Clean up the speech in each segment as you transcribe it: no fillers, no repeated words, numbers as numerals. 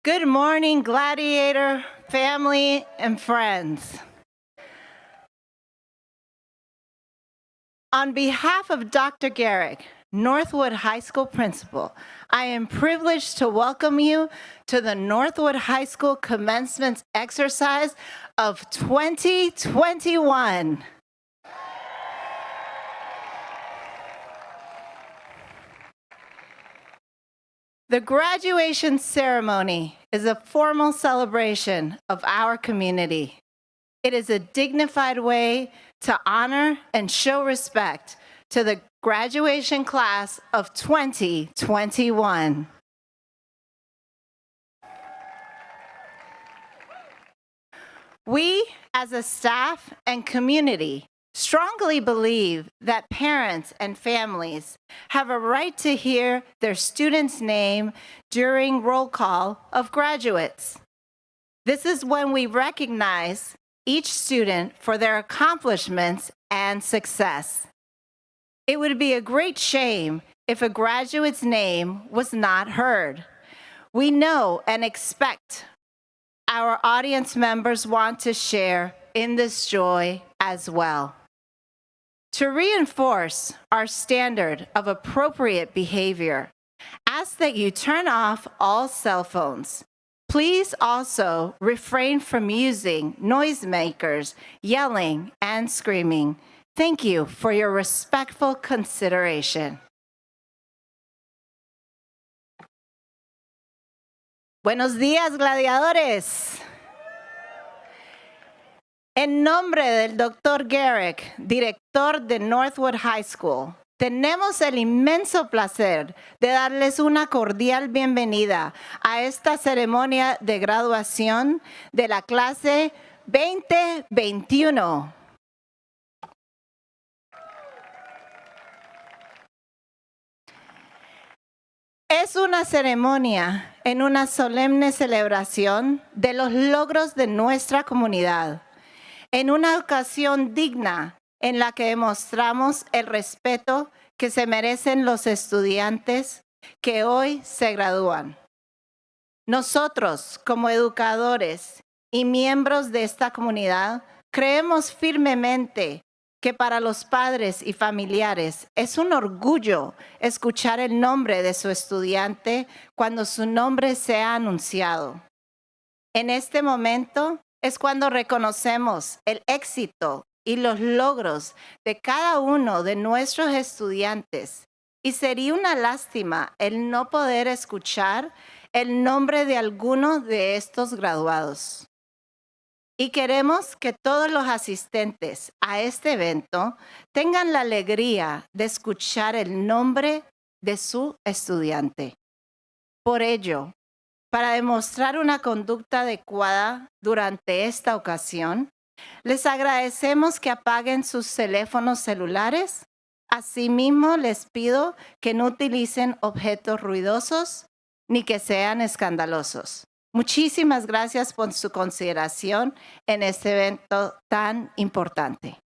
Good morning, Gladiator family and friends. On behalf of Dr. Garrick, Northwood High School principal, I am privileged to welcome you to the Northwood High School Commencement exercise of 2021. The graduation ceremony is a formal celebration of our community. It is a dignified way to honor and show respect to the graduation class of 2021. We, as a staff and community, strongly believe that parents and families have a right to hear their student's name during roll call of graduates. This is when we recognize each student for their accomplishments and success. It would be a great shame if a graduate's name was not heard. We know and expect our audience members want to share in this joy as well. To reinforce our standard of appropriate behavior, ask that you turn off all cell phones. Please also refrain from using noisemakers, yelling, and screaming. Thank you for your respectful consideration. Buenos días, gladiadores. En nombre del Dr. Garrick, director de Northwood High School, tenemos el inmenso placer de darles una cordial bienvenida a esta ceremonia de graduación de la clase 2021. Es una ceremonia en una solemne celebración de los logros de nuestra comunidad, en una ocasión digna en la que demostramos el respeto que se merecen los estudiantes que hoy se gradúan. Nosotros, como educadores y miembros de esta comunidad, creemos firmemente que para los padres y familiares es un orgullo escuchar el nombre de su estudiante cuando su nombre sea anunciado. En este momento es cuando reconocemos el éxito y los logros de cada uno de nuestros estudiantes, y sería una lástima el no poder escuchar el nombre de alguno de estos graduados. Y queremos que todos los asistentes a este evento tengan la alegría de escuchar el nombre de su estudiante. Por ello, para demostrar una conducta adecuada durante esta ocasión, les agradecemos que apaguen sus teléfonos celulares. Asimismo, les pido que no utilicen objetos ruidosos ni que sean escandalosos. Muchísimas gracias por su consideración en este evento tan importante.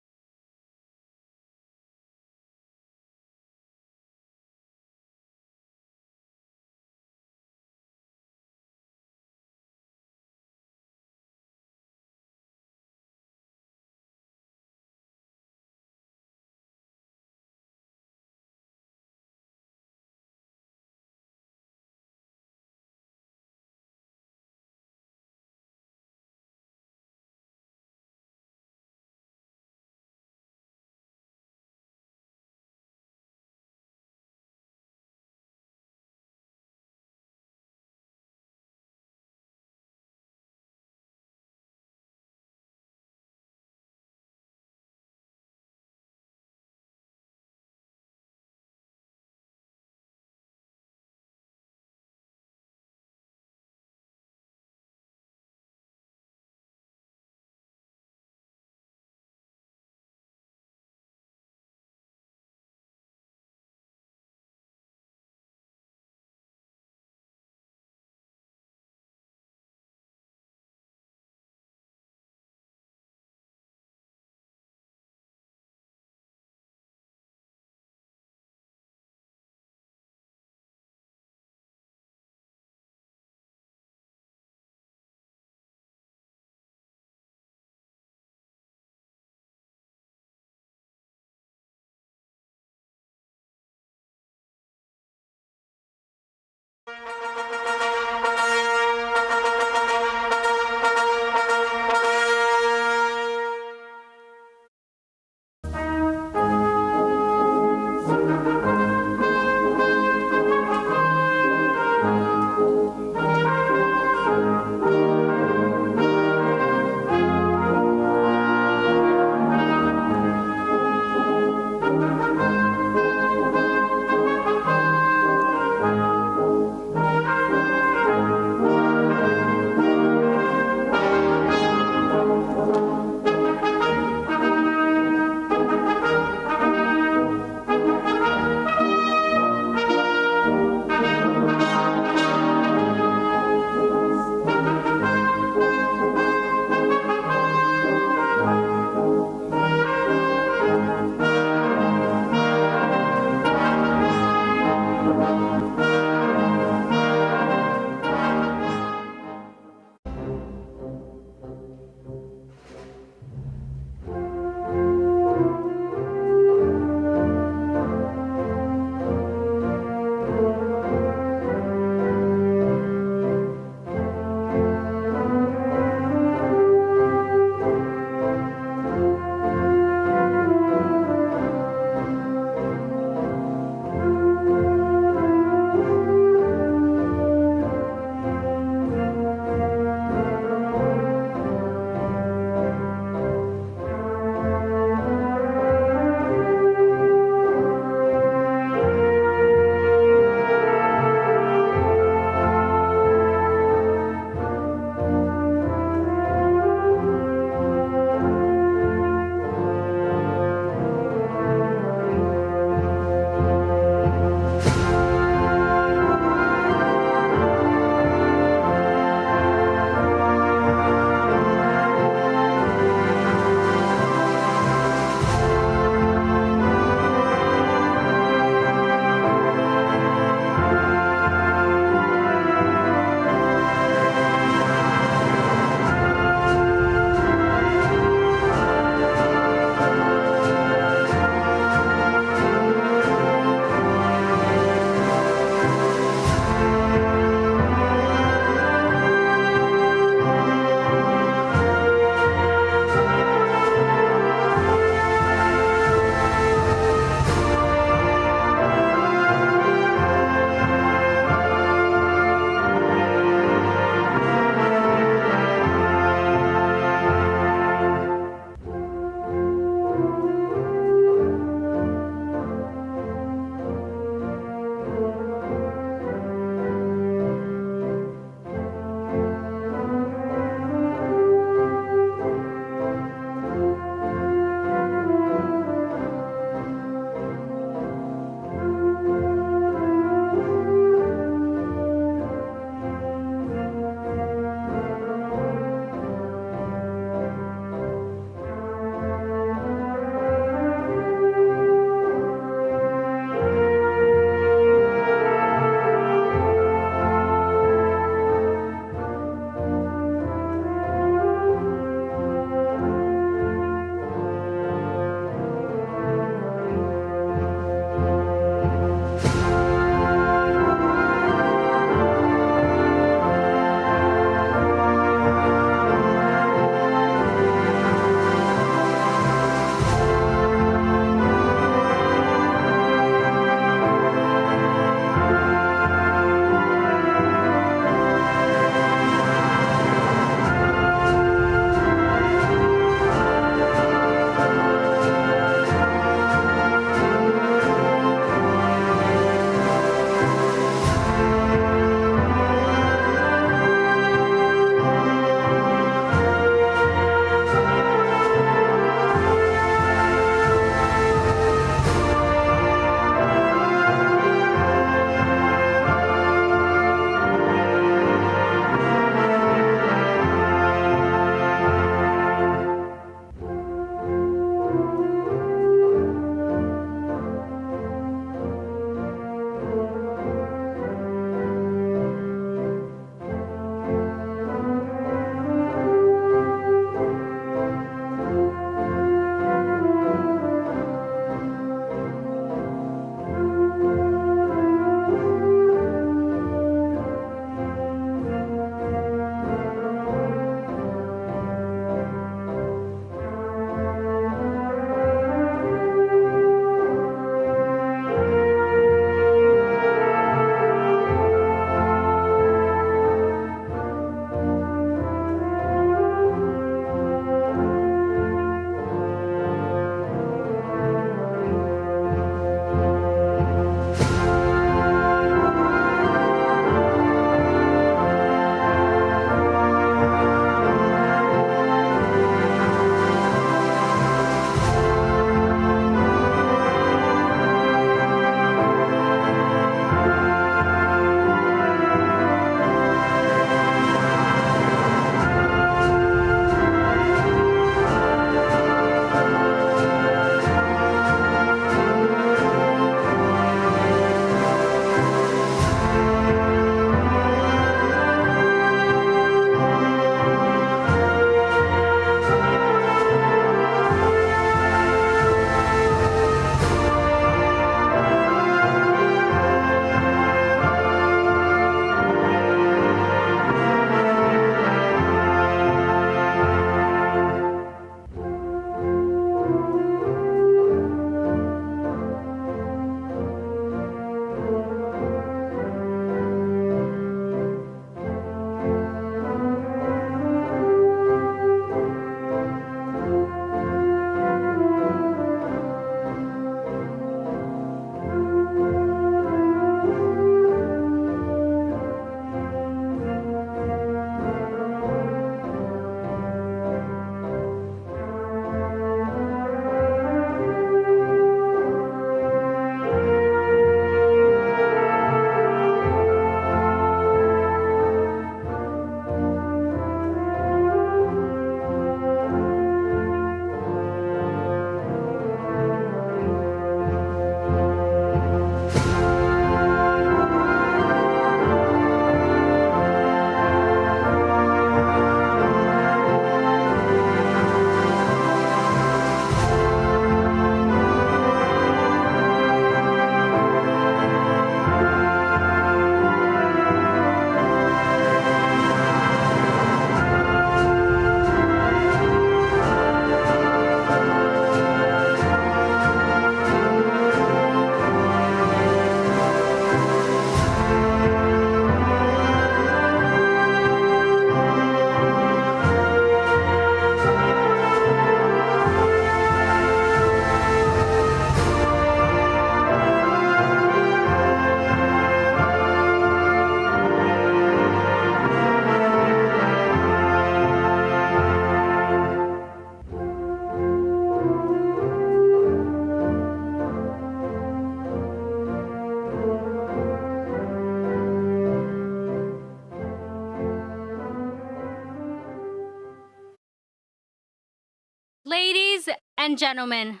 Ladies and gentlemen,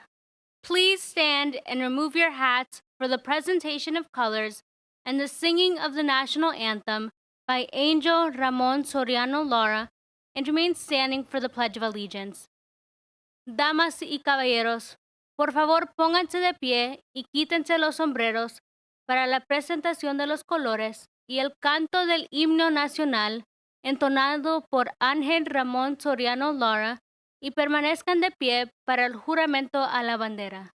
please stand and remove your hats for the presentation of colors and the singing of the national anthem by Angel Ramon Soriano Lara, and remain standing for the Pledge of Allegiance. Damas y caballeros, por favor pónganse de pie y quítense los sombreros para la presentación de los colores y el canto del himno nacional entonado por Ángel Ramón Soriano Lara, y permanezcan de pie para el juramento a la bandera.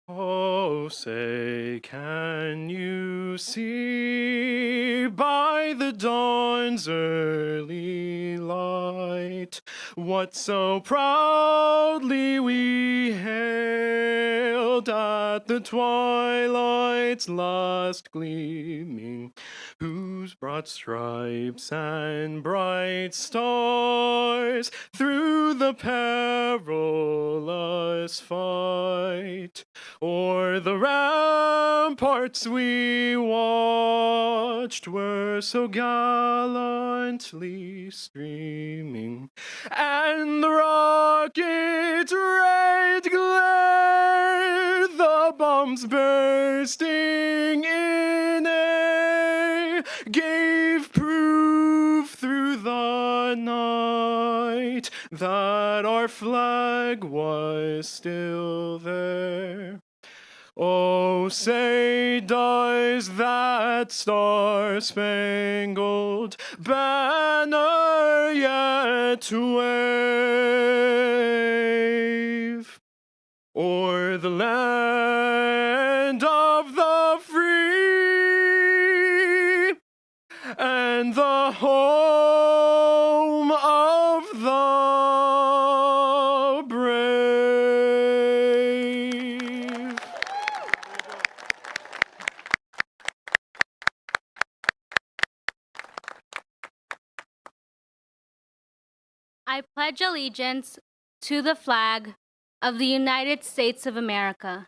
Oh, say, can you see by the dawn's early light what so proudly we hailed at the twilight's last gleaming, whose broad stripes and bright stars through the perilous fight o'er the ramparts we watched were so gallantly streaming, and the rocket's red glare, the bombs bursting in air, gave proof through the night that our flag was still there. Oh, say, does that star-spangled banner yet wave o'er the land of the free and the home of the brave? I pledge allegiance to the flag of the United States of America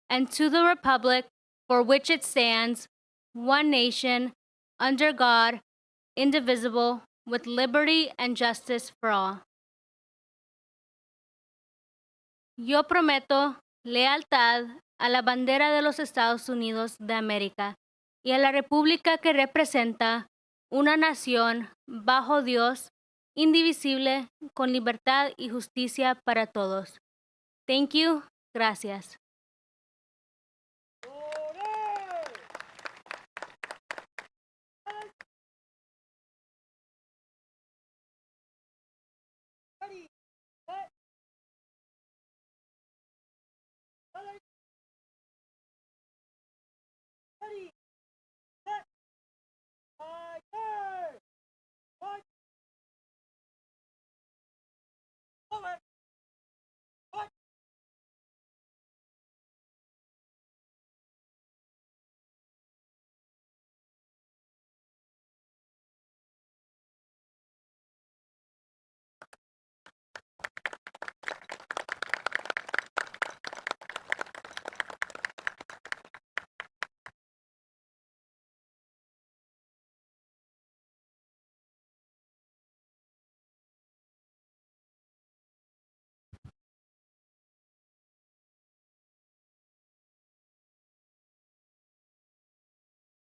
and to the republic for which it stands, one nation, under God, indivisible, with liberty and justice for all. Yo prometo lealtad a la bandera de los Estados Unidos de América y a la república que representa una nación bajo Dios, indivisible, con libertad y justicia para todos. Thank you. Gracias.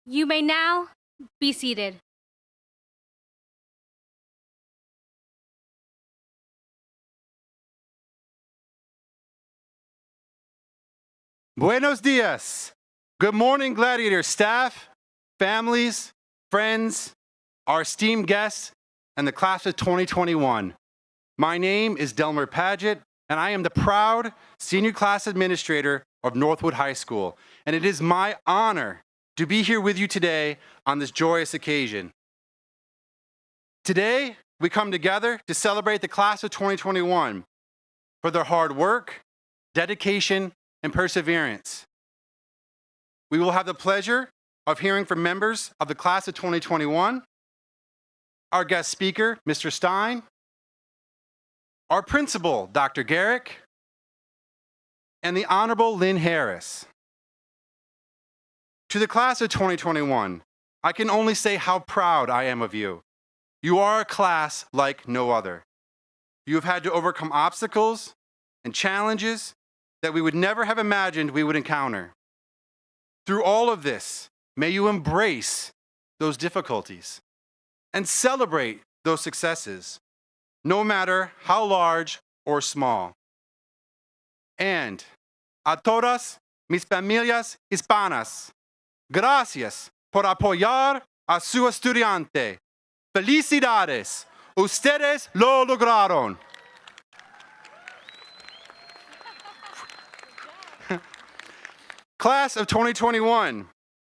You may now be seated. Buenos dias. Good morning, Gladiator staff, families, friends, our esteemed guests, and the class of 2021. My name is Delmer Paget, and I am the proud senior class administrator of Northwood High School, and it is my honor to be here with you today on this joyous occasion. Today, we come together to celebrate the class of 2021 for their hard work, dedication, and perseverance. We will have the pleasure of hearing from members of the class of 2021, our guest speaker, Mr. Stein, our principal, Dr. Garrick, and the Honorable Lynn Harris. To the class of 2021, I can only say how proud I am of you. You are a class like no other. You have had to overcome obstacles and challenges that we would never have imagined we would encounter. Through all of this, may you embrace those difficulties and celebrate those successes, no matter how large or small. And a todas mis familias hispanas, gracias por apoyar a su estudiante. Felicidades, ustedes lo lograron. Class of 2021,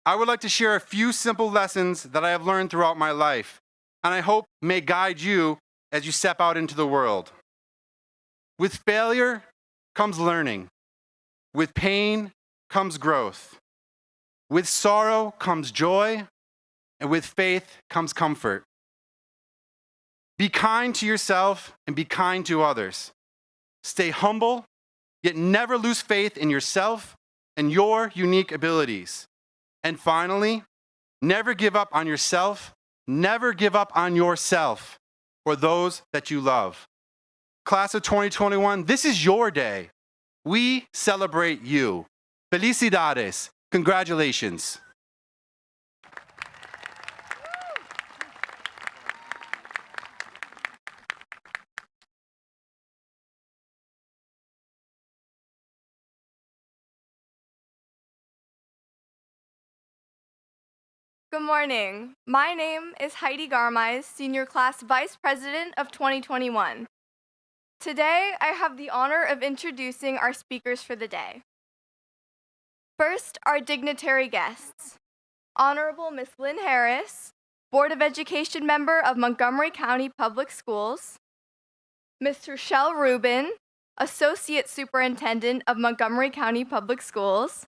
I would like to share a few simple lessons that I have learned throughout my life, and I hope may guide you as you step out into the world. With failure comes learning. With pain comes growth. With sorrow comes joy, and with faith comes comfort. Be kind to yourself and be kind to others. Stay humble, yet never lose faith in yourself and your unique abilities. And finally, never give up on yourself, never give up on yourself or those that you love. Class of 2021, this is your day. We celebrate you. Felicidades. Congratulations. Good morning. My name is Heidi Garmais, Senior Class Vice President of 2021. Today, I have the honor of introducing our speakers for the day. First, our dignitary guests. Honorable Ms. Lynn Harris, Board of Education member of Montgomery County Public Schools. Mr. Shel Rubin, Associate Superintendent of Montgomery County Public Schools.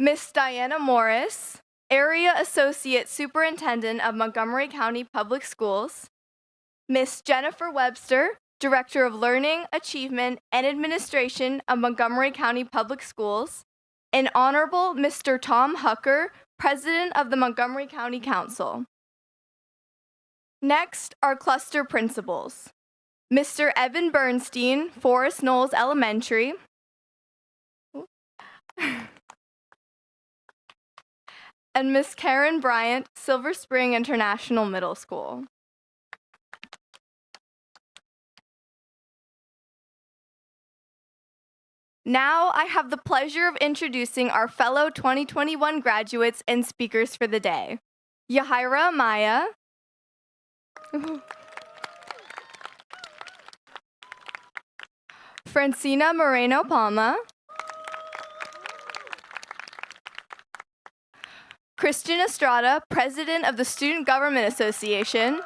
Ms. Diana Morris, Area Associate Superintendent of Montgomery County Public Schools, Ms. Jennifer Webster, Director of Learning, Achievement, and Administration of Montgomery County Public Schools, and Honorable Mr. Tom Hucker, President of the Montgomery County Council. Next, our cluster principals. Mr. Evan Bernstein, Forest Knolls Elementary. And Ms. Karen Bryant, Silver Spring International Middle School. Now I have the pleasure of introducing our fellow 2021 graduates and speakers for the day. Yahaira Maya. Francina Moreno Palma. Christian Estrada, President of the Student Government Association.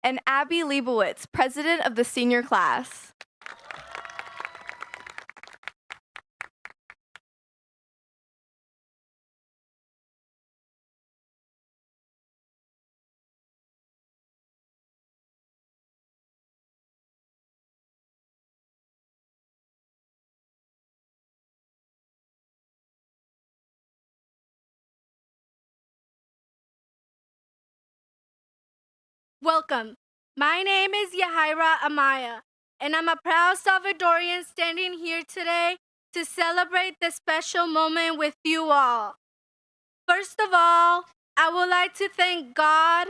And Abby Leibowitz, President of the Senior Class. Welcome. My name is Yahaira Amaya, and I'm a proud Salvadorian standing here today to celebrate this special moment with you all. First of all, I would like to thank God,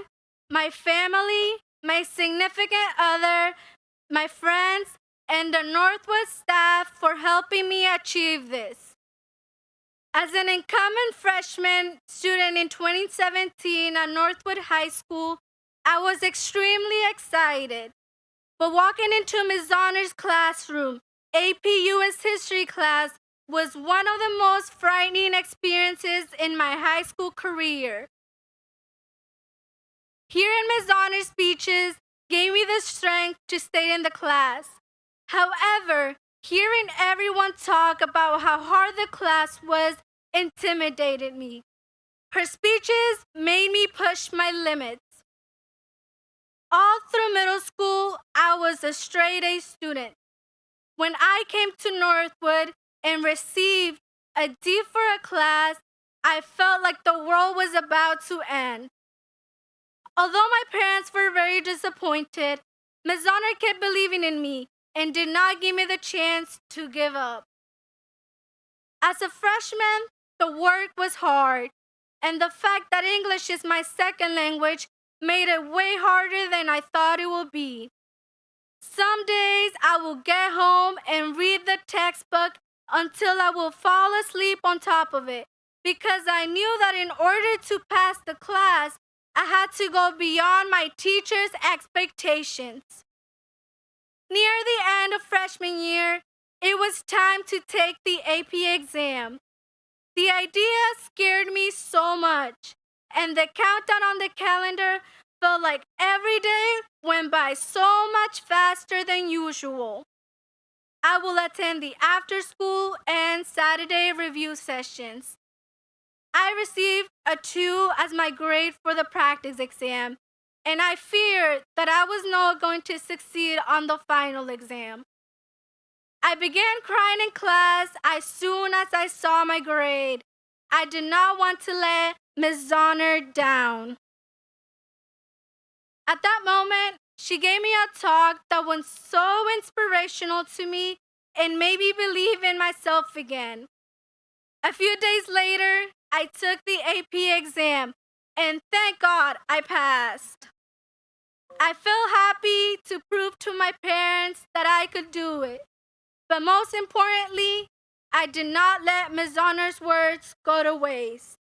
my family, my significant other, my friends, and the Northwood staff for helping me achieve this. As an incoming freshman student in 2017 at Northwood High School, I was extremely excited. But walking into Ms. Honnor's classroom, AP US History class was one of the most frightening experiences in my high school career. Hearing Ms. Honnor's speeches gave me the strength to stay in the class. However, hearing everyone talk about how hard the class was intimidated me. Her speeches made me push my limits. All through middle school, I was a straight A student. When I came to Northwood and received a D for a class, I felt like the world was about to end. Although my parents were very disappointed, Ms. Honor kept believing in me and did not give me the chance to give up. As a freshman, the work was hard, and the fact that English is my second language made it way harder than I thought it would be. Some days I will get home and read the textbook until I will fall asleep on top of it, because I knew that in order to pass the class, I had to go beyond my teacher's expectations. Near the end of freshman year, it was time to take the AP exam. The idea scared me so much, and the countdown on the calendar felt like every day went by so much faster than usual. I will attend the after-school and Saturday review sessions. I received a 2 as my grade for the practice exam, and I feared that I was not going to succeed on the final exam. I began crying in class as soon as I saw my grade. I did not want to let Ms. Honor down. At that moment, she gave me a talk that was so inspirational to me and made me believe in myself again. A few days later, I took the AP exam, and thank God I passed. I felt happy to prove to my parents that I could do it. But most importantly, I did not let Ms. Honor's words go to waste.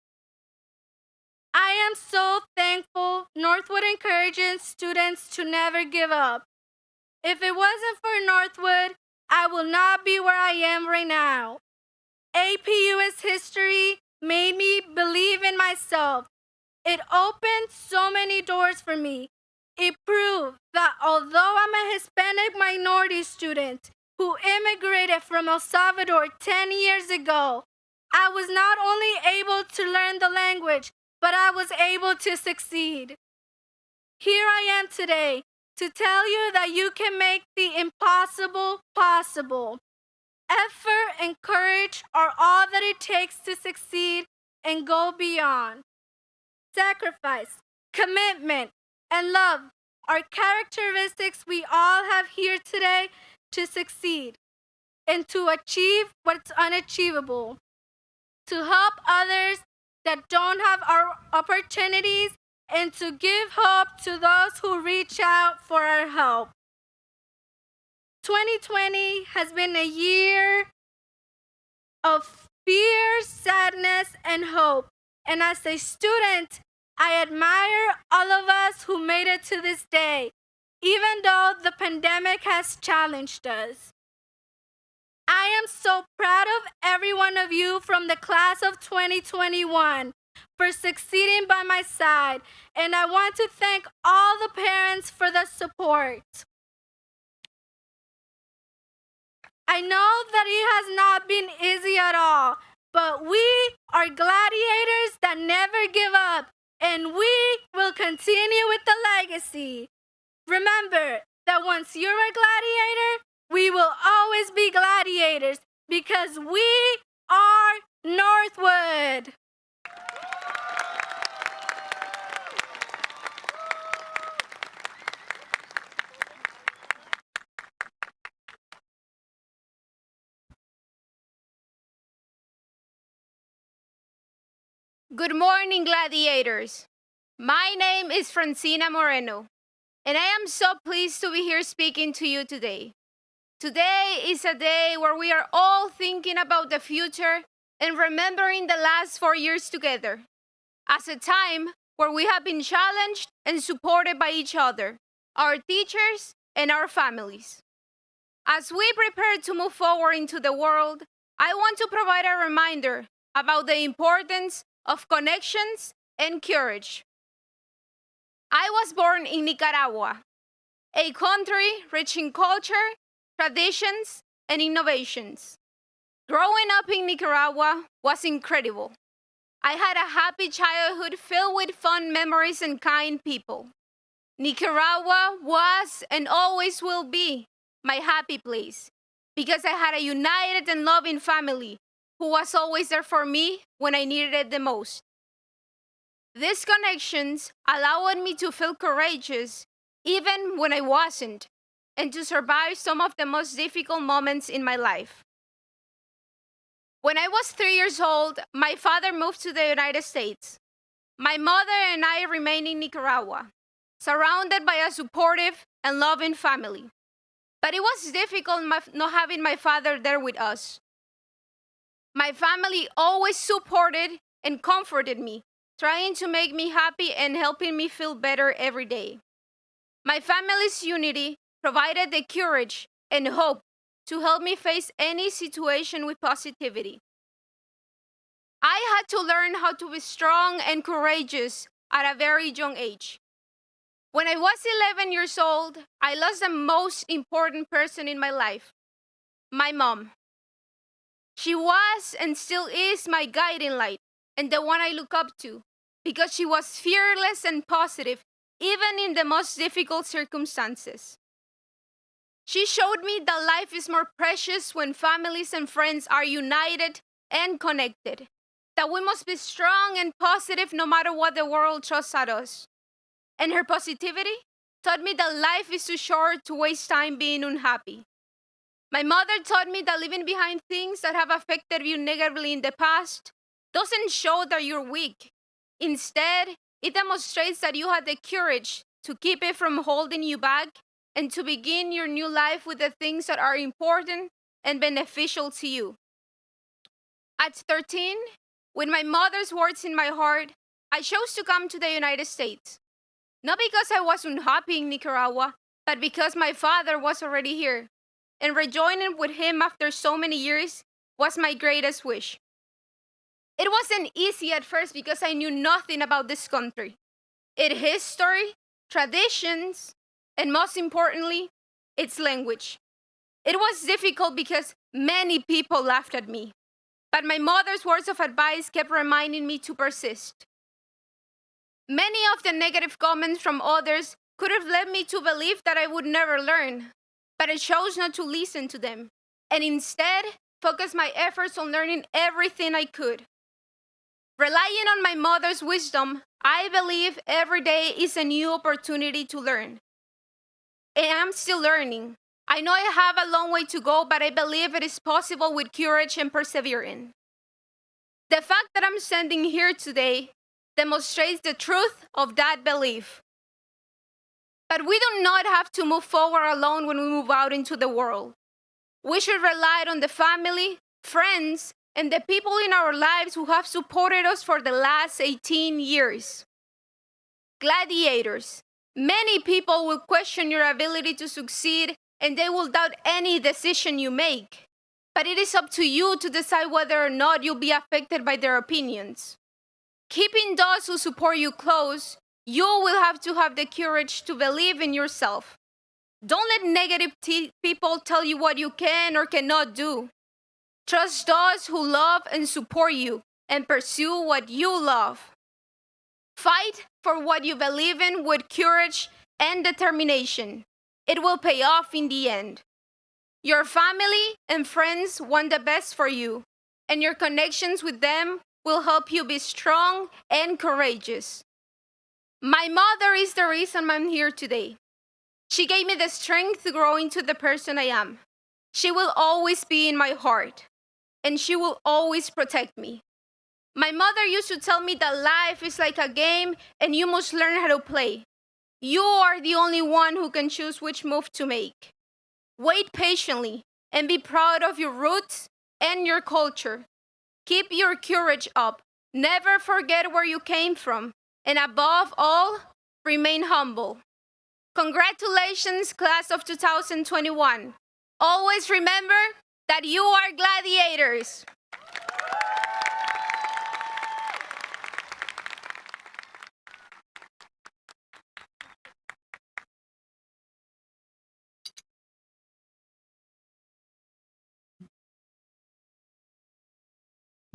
I am so thankful Northwood encourages students to never give up. If it wasn't for Northwood, I will not be where I am right now. AP US History made me believe in myself. It opened so many doors for me. It proved that although I'm a Hispanic minority student who immigrated from El Salvador 10 years ago, I was not only able to learn the language, but I was able to succeed. Here I am today to tell you that you can make the impossible possible. Effort and courage are all that it takes to succeed and go beyond. Sacrifice, commitment, and love are characteristics we all have here today to succeed and to achieve what's unachievable, to help others that don't have our opportunities, and to give hope to those who reach out for our help. 2020 has been a year of fear, sadness, and hope. And as a student, I admire all of us who made it to this day, even though the pandemic has challenged us. I am so proud of every one of you from the class of 2021 for succeeding by my side, and I want to thank all the parents for the support. I know that it has not been easy at all, but we are gladiators that never give up, and we will continue with the legacy. Remember that once you're a gladiator, we will always be gladiators because we are Northwood. Good morning, gladiators. My name is Francina Moreno, and I am so pleased to be here speaking to you today. Today is a day where we are all thinking about the future and remembering the last 4 years together, as a time where we have been challenged and supported by each other, our teachers, and our families. As we prepare to move forward into the world, I want to provide a reminder about the importance of connections and courage. I was born in Nicaragua, a country rich in culture, traditions, and innovations. Growing up in Nicaragua was incredible. I had a happy childhood filled with fun memories and kind people. Nicaragua was and always will be my happy place because I had a united and loving family who was always there for me when I needed it the most. These connections allowed me to feel courageous even when I wasn't, and to survive some of the most difficult moments in my life. When I was 3 years old, my father moved to the United States. My mother and I remained in Nicaragua, surrounded by a supportive and loving family. But it was difficult not having my father there with us. My family always supported and comforted me, trying to make me happy and helping me feel better every day. My family's unity provided the courage and hope to help me face any situation with positivity. I had to learn how to be strong and courageous at a very young age. When I was 11 years old, I lost the most important person in my life, my mom. She was and still is my guiding light and the one I look up to, because she was fearless and positive even in the most difficult circumstances. She showed me that life is more precious when families and friends are united and connected, that we must be strong and positive no matter what the world throws at us. And her positivity taught me that life is too short to waste time being unhappy. My mother taught me that leaving behind things that have affected you negatively in the past doesn't show that you're weak. Instead, it demonstrates that you had the courage to keep it from holding you back and to begin your new life with the things that are important and beneficial to you. At 13, with my mother's words in my heart, I chose to come to the United States. Not because I was unhappy in Nicaragua, but because my father was already here, and rejoining with him after so many years was my greatest wish. It wasn't easy at first because I knew nothing about this country, its history, traditions, and most importantly, its language. It was difficult because many people laughed at me, but my mother's words of advice kept reminding me to persist. Many of the negative comments from others could have led me to believe that I would never learn, but I chose not to listen to them, and instead focus my efforts on learning everything I could. Relying on my mother's wisdom, I believe every day is a new opportunity to learn. And I'm still learning. I know I have a long way to go, but I believe it is possible with courage and perseverance. The fact that I'm standing here today demonstrates the truth of that belief. But we do not have to move forward alone when we move out into the world. We should rely on the family, friends, and the people in our lives who have supported us for the last 18 years. Gladiators, many people will question your ability to succeed and they will doubt any decision you make. But it is up to you to decide whether or not you'll be affected by their opinions. Keeping those who support you close, you will have to have the courage to believe in yourself. Don't let negative people tell you what you can or cannot do. Trust those who love and support you and pursue what you love. Fight for what you believe in with courage and determination. It will pay off in the end. Your family and friends want the best for you, and your connections with them will help you be strong and courageous. My mother is the reason I'm here today. She gave me the strength to grow into the person I am. She will always be in my heart, and she will always protect me. My mother used to tell me that life is like a game and you must learn how to play. You are the only one who can choose which move to make. Wait patiently and be proud of your roots and your culture. Keep your courage up. Never forget where you came from. And above all, remain humble. Congratulations, class of 2021. Always remember that you are gladiators.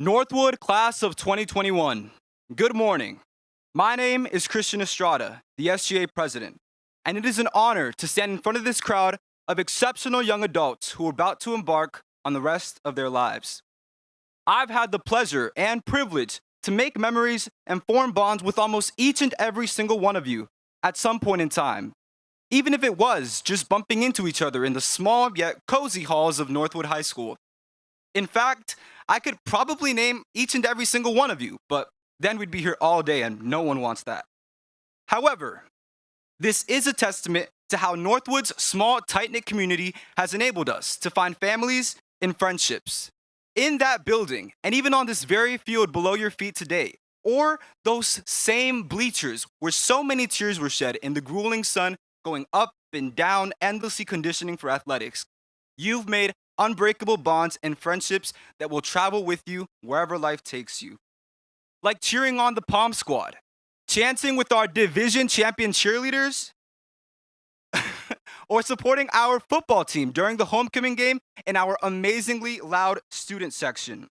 Northwood class of 2021. Good morning. My name is Christian Estrada, the SGA president, and it is an honor to stand in front of this crowd of exceptional young adults who are about to embark on the rest of their lives. I've had the pleasure and privilege to make memories and form bonds with almost each and every single one of you at some point in time, even if it was just bumping into each other in the small yet cozy halls of Northwood High School. In fact, I could probably name each and every single one of you, but then we'd be here all day and no one wants that. However, this is a testament to how Northwood's small, tight-knit community has enabled us to find families and friendships in that building and even on this very field below your feet today, or those same bleachers where so many tears were shed in the grueling sun going up and down, endlessly conditioning for athletics. You've made unbreakable bonds and friendships that will travel with you wherever life takes you. Like cheering on the Palm Squad, chanting with our division champion cheerleaders, or supporting our football team during the homecoming game in our amazingly loud student section.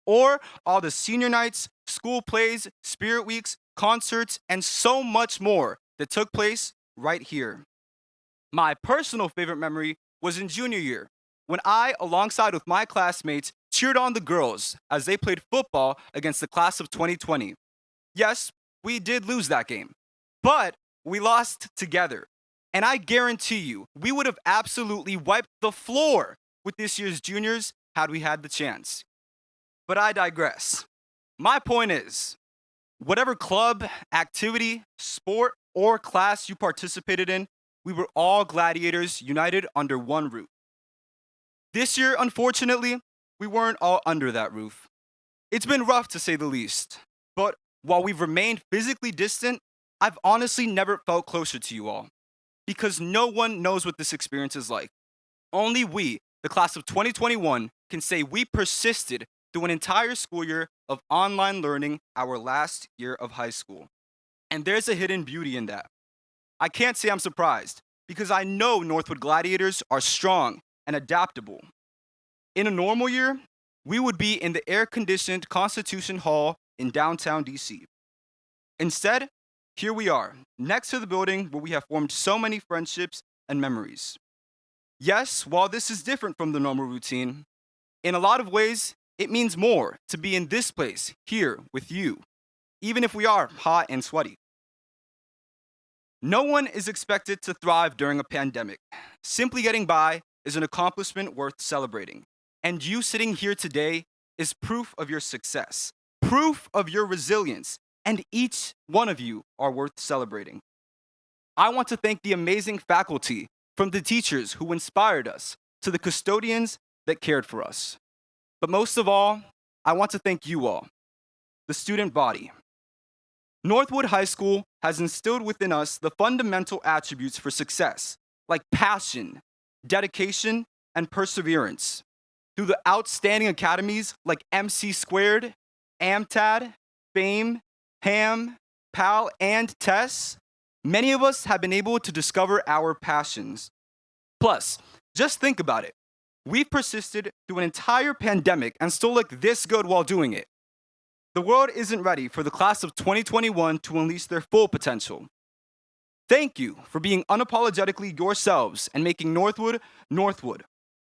Or all the senior nights, school plays, spirit weeks, concerts, and so much more that took place right here. My personal favorite memory was in junior year, when I, alongside with my classmates, cheered on the girls as they played football against the class of 2020. Yes, we did lose that game, but we lost together. And I guarantee you, we would have absolutely wiped the floor with this year's juniors had we had the chance. But I digress. My point is, whatever club, activity, sport, or class you participated in, we were all gladiators united under one roof. This year, unfortunately, we weren't all under that roof. It's been rough to say the least, but while we've remained physically distant, I've honestly never felt closer to you all, because no one knows what this experience is like. Only we, the class of 2021, can say we persisted through an entire school year of online learning our last year of high school. And there's a hidden beauty in that. I can't say I'm surprised, because I know Northwood Gladiators are strong and adaptable. In a normal year, we would be in the air-conditioned Constitution Hall in downtown DC. Instead, here we are, next to the building where we have formed so many friendships and memories. Yes, while this is different from the normal routine, in a lot of ways, it means more to be in this place, here, with you, even if we are hot and sweaty. No one is expected to thrive during a pandemic. Simply getting by is an accomplishment worth celebrating. And you sitting here today is proof of your success, proof of your resilience, and each one of you are worth celebrating. I want to thank the amazing faculty, from the teachers who inspired us to the custodians that cared for us. But most of all, I want to thank you all, the student body. Northwood High School has instilled within us the fundamental attributes for success, like passion, dedication, and perseverance. Through the outstanding academies like MC Squared, AMTAD, FAME, HAM, PAL, and TESS, many of us have been able to discover our passions. Plus, just think about it. We've persisted through an entire pandemic and still look this good while doing it. The world isn't ready for the class of 2021 to unleash their full potential. Thank you for being unapologetically yourselves and making Northwood, Northwood.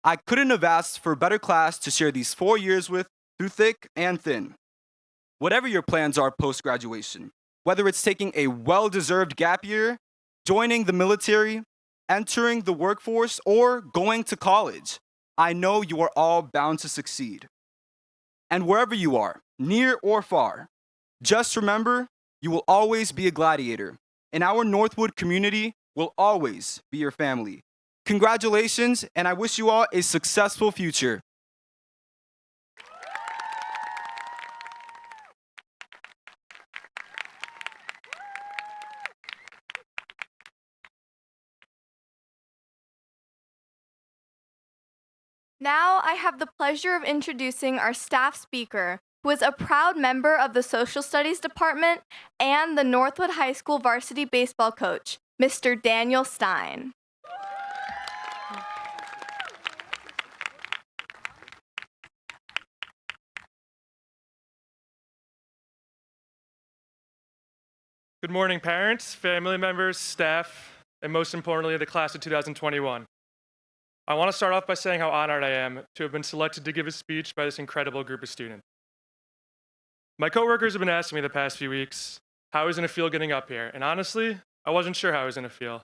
I couldn't have asked for a better class to share these 4 years with through thick and thin. Whatever your plans are post-graduation, whether it's taking a well-deserved gap year, joining the military, entering the workforce, or going to college, I know you are all bound to succeed. And wherever you are, near or far. Just remember, you will always be a gladiator, and our Northwood community will always be your family. Congratulations, and I wish you all a successful future. Now I have the pleasure of introducing our staff speaker, who is a proud member of the Social Studies Department and the Northwood High School varsity baseball coach, Mr. Daniel Stein. Good morning, parents, family members, staff, and most importantly, the class of 2021. I want to start off by saying how honored I am to have been selected to give a speech by this incredible group of students. My coworkers have been asking me the past few weeks how I was going to feel getting up here, and honestly, I wasn't sure how I was going to feel.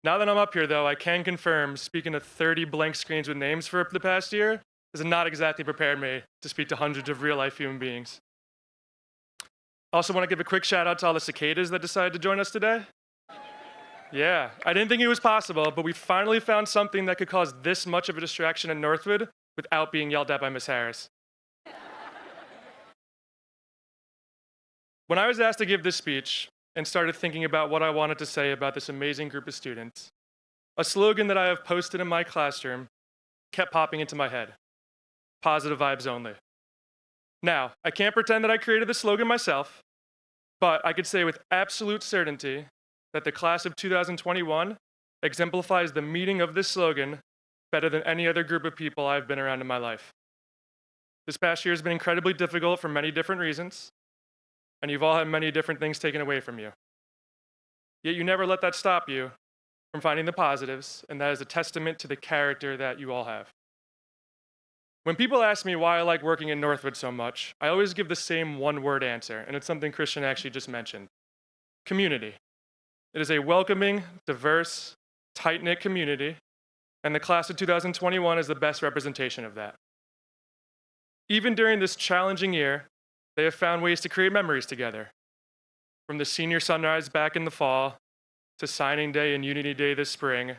Now that I'm up here, though, I can confirm speaking to 30 blank screens with names for the past year has not exactly prepared me to speak to hundreds of real-life human beings. I also want to give a quick shout out to all the cicadas that decided to join us today. Yeah, I didn't think it was possible, but we finally found something that could cause this much of a distraction in Northwood without being yelled at by Miss Harris. When I was asked to give this speech and started thinking about what I wanted to say about this amazing group of students, a slogan that I have posted in my classroom kept popping into my head: positive vibes only. Now, I can't pretend that I created the slogan myself, but I could say with absolute certainty that the class of 2021 exemplifies the meaning of this slogan better than any other group of people I've been around in my life. This past year has been incredibly difficult for many different reasons, and you've all had many different things taken away from you. Yet you never let that stop you from finding the positives, and that is a testament to the character that you all have. When people ask me why I like working in Northwood so much, I always give the same one-word answer, and it's something Christian actually just mentioned: community. It is a welcoming, diverse, tight-knit community, and the class of 2021 is the best representation of that. Even during this challenging year, they have found ways to create memories together. From the senior sunrise back in the fall, to signing day and unity day this spring,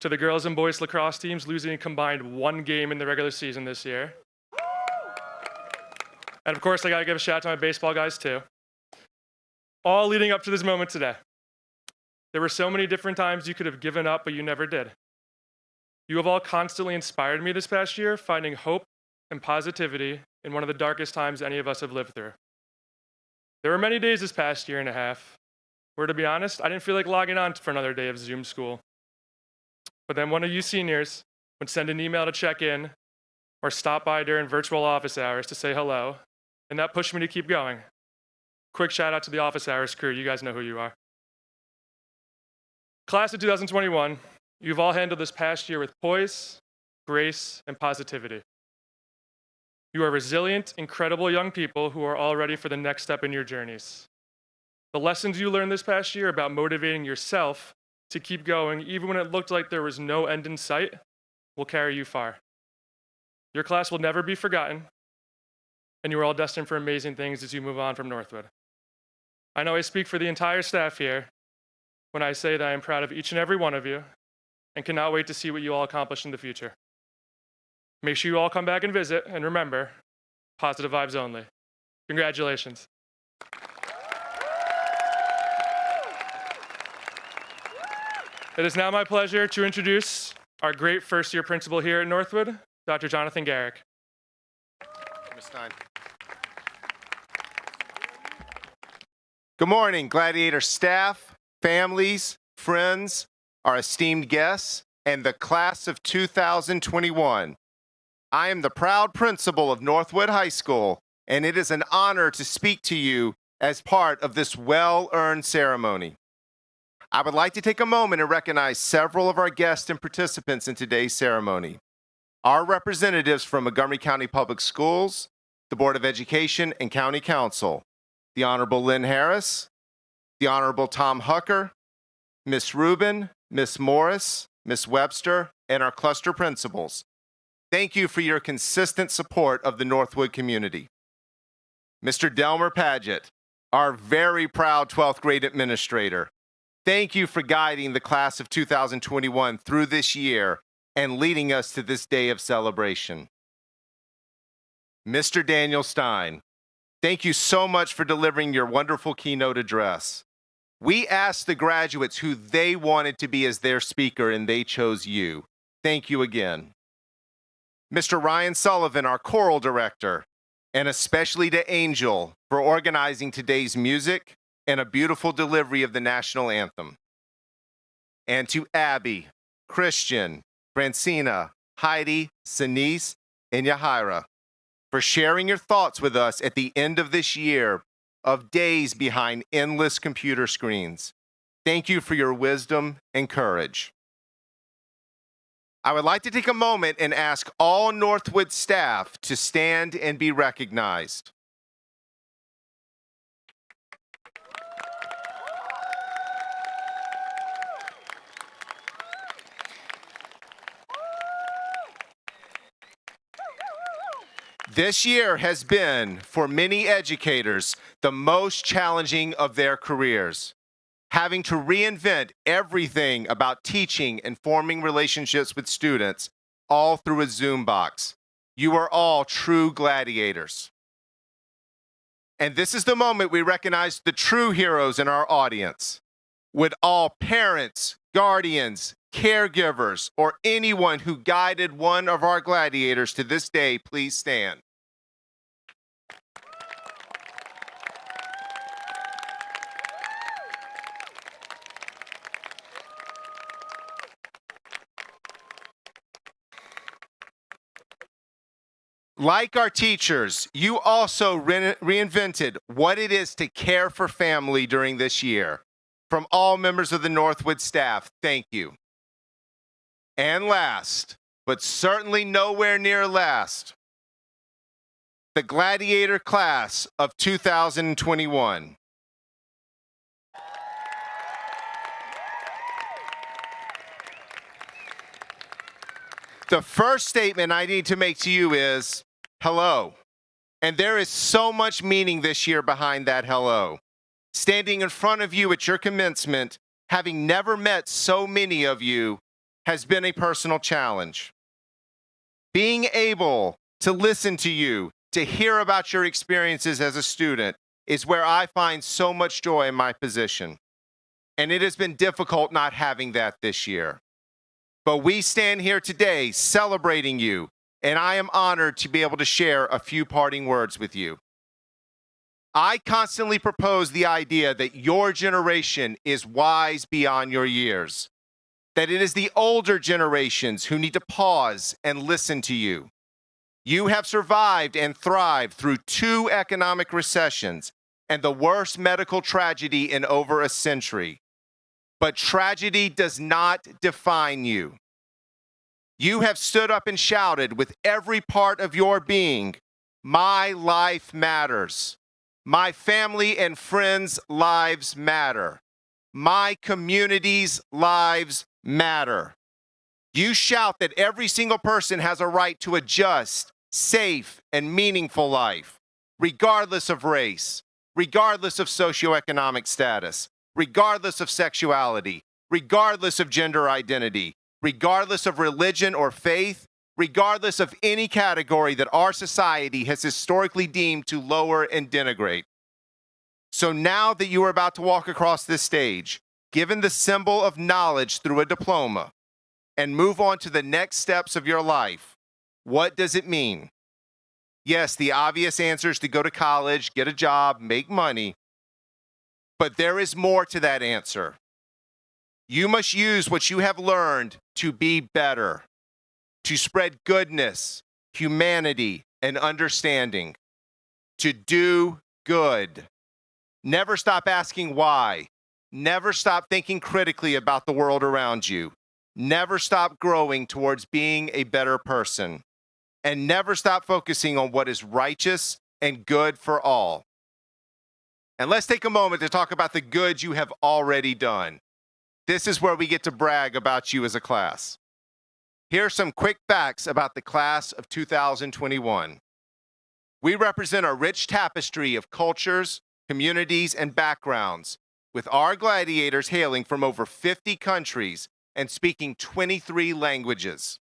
to the girls and boys lacrosse teams losing a combined 1 game in the regular season this year. And of course, I gotta give a shout out to my baseball guys too. All leading up to this moment today. There were so many different times you could have given up, but you never did. You have all constantly inspired me this past year, finding hope and positivity in one of the darkest times any of us have lived through. There were many days this past year and a half where, to be honest, I didn't feel like logging on for another day of Zoom school. But then one of you seniors would send an email to check in or stop by during virtual office hours to say hello, and that pushed me to keep going. Quick shout out to the office hours crew, you guys know who you are. Class of 2021, you've all handled this past year with poise, grace, and positivity. You are resilient, incredible young people who are all ready for the next step in your journeys. The lessons you learned this past year about motivating yourself to keep going, even when it looked like there was no end in sight, will carry you far. Your class will never be forgotten, and you are all destined for amazing things as you move on from Northwood. I know I speak for the entire staff here when I say that I am proud of each and every one of you and cannot wait to see what you all accomplish in the future. Make sure you all come back and visit, and remember, positive vibes only. Congratulations. It is now my pleasure to introduce our great first-year principal here at Northwood, Dr. Jonathan Garrick. Ms. Stein. Good morning, Gladiator staff, families, friends, our esteemed guests, and the class of 2021. I am the proud principal of Northwood High School, and it is an honor to speak to you as part of this well-earned ceremony. I would like to take a moment and recognize several of our guests and participants in today's ceremony. Our representatives from Montgomery County Public Schools, the Board of Education, and County Council, the Honorable Lynn Harris, the Honorable Tom Hucker, Miss Rubin, Miss Morris, Miss Webster, and our cluster principals. Thank you for your consistent support of the Northwood community. Mr. Delmer Paget, our very proud 12th grade administrator. Thank you for guiding the class of 2021 through this year and leading us to this day of celebration. Mr. Daniel Stein, thank you so much for delivering your wonderful keynote address. We asked the graduates who they wanted to be as their speaker, and they chose you. Thank you again. Mr. Ryan Sullivan, our choral director, and especially to Angel for organizing today's music and a beautiful delivery of the national anthem. And to Abby, Christian, Francina, Heidi, Sinise, and Yahaira for sharing your thoughts with us at the end of this year of days behind endless computer screens. Thank you for your wisdom and courage. I would like to take a moment and ask all Northwood staff to stand and be recognized. This year has been, for many educators, the most challenging of their careers, having to reinvent everything about teaching and forming relationships with students, all through a Zoom box. You are all true gladiators. And this is the moment we recognize the true heroes in our audience. Would all parents, guardians, caregivers, or anyone who guided one of our gladiators to this day please stand? Like our teachers, you also reinvented what it is to care for family during this year. From all members of the Northwood staff, thank you. And last, but certainly nowhere near last, the Gladiator class of 2021. The first statement I need to make to you is, hello. And there is so much meaning this year behind that hello. Standing in front of you at your commencement, having never met so many of you, has been a personal challenge. Being able to listen to you, to hear about your experiences as a student, is where I find so much joy in my position. And it has been difficult not having that this year. But we stand here today celebrating you, and I am honored to be able to share a few parting words with you. I constantly propose the idea that your generation is wise beyond your years, that it is the older generations who need to pause and listen to you. You have survived and thrived through 2 economic recessions and the worst medical tragedy in over a century. But tragedy does not define you. You have stood up and shouted with every part of your being, my life matters. My family and friends' lives matter. My community's lives matter. You shout that every single person has a right to a just, safe, and meaningful life, regardless of race, regardless of socioeconomic status, regardless of sexuality, regardless of gender identity, regardless of religion or faith, regardless of any category that our society has historically deemed to lower and denigrate. So now that you are about to walk across this stage, given the symbol of knowledge through a diploma, and move on to the next steps of your life, what does it mean? Yes, the obvious answer is to go to college, get a job, make money. But there is more to that answer. You must use what you have learned to be better, to spread goodness, humanity, and understanding, to do good. Never stop asking why. Never stop thinking critically about the world around you. Never stop growing towards being a better person. And never stop focusing on what is righteous and good for all. And let's take a moment to talk about the good you have already done. This is where we get to brag about you as a class. Here are some quick facts about the class of 2021. We represent a rich tapestry of cultures, communities, and backgrounds, with our gladiators hailing from over 50 countries and speaking 23 languages.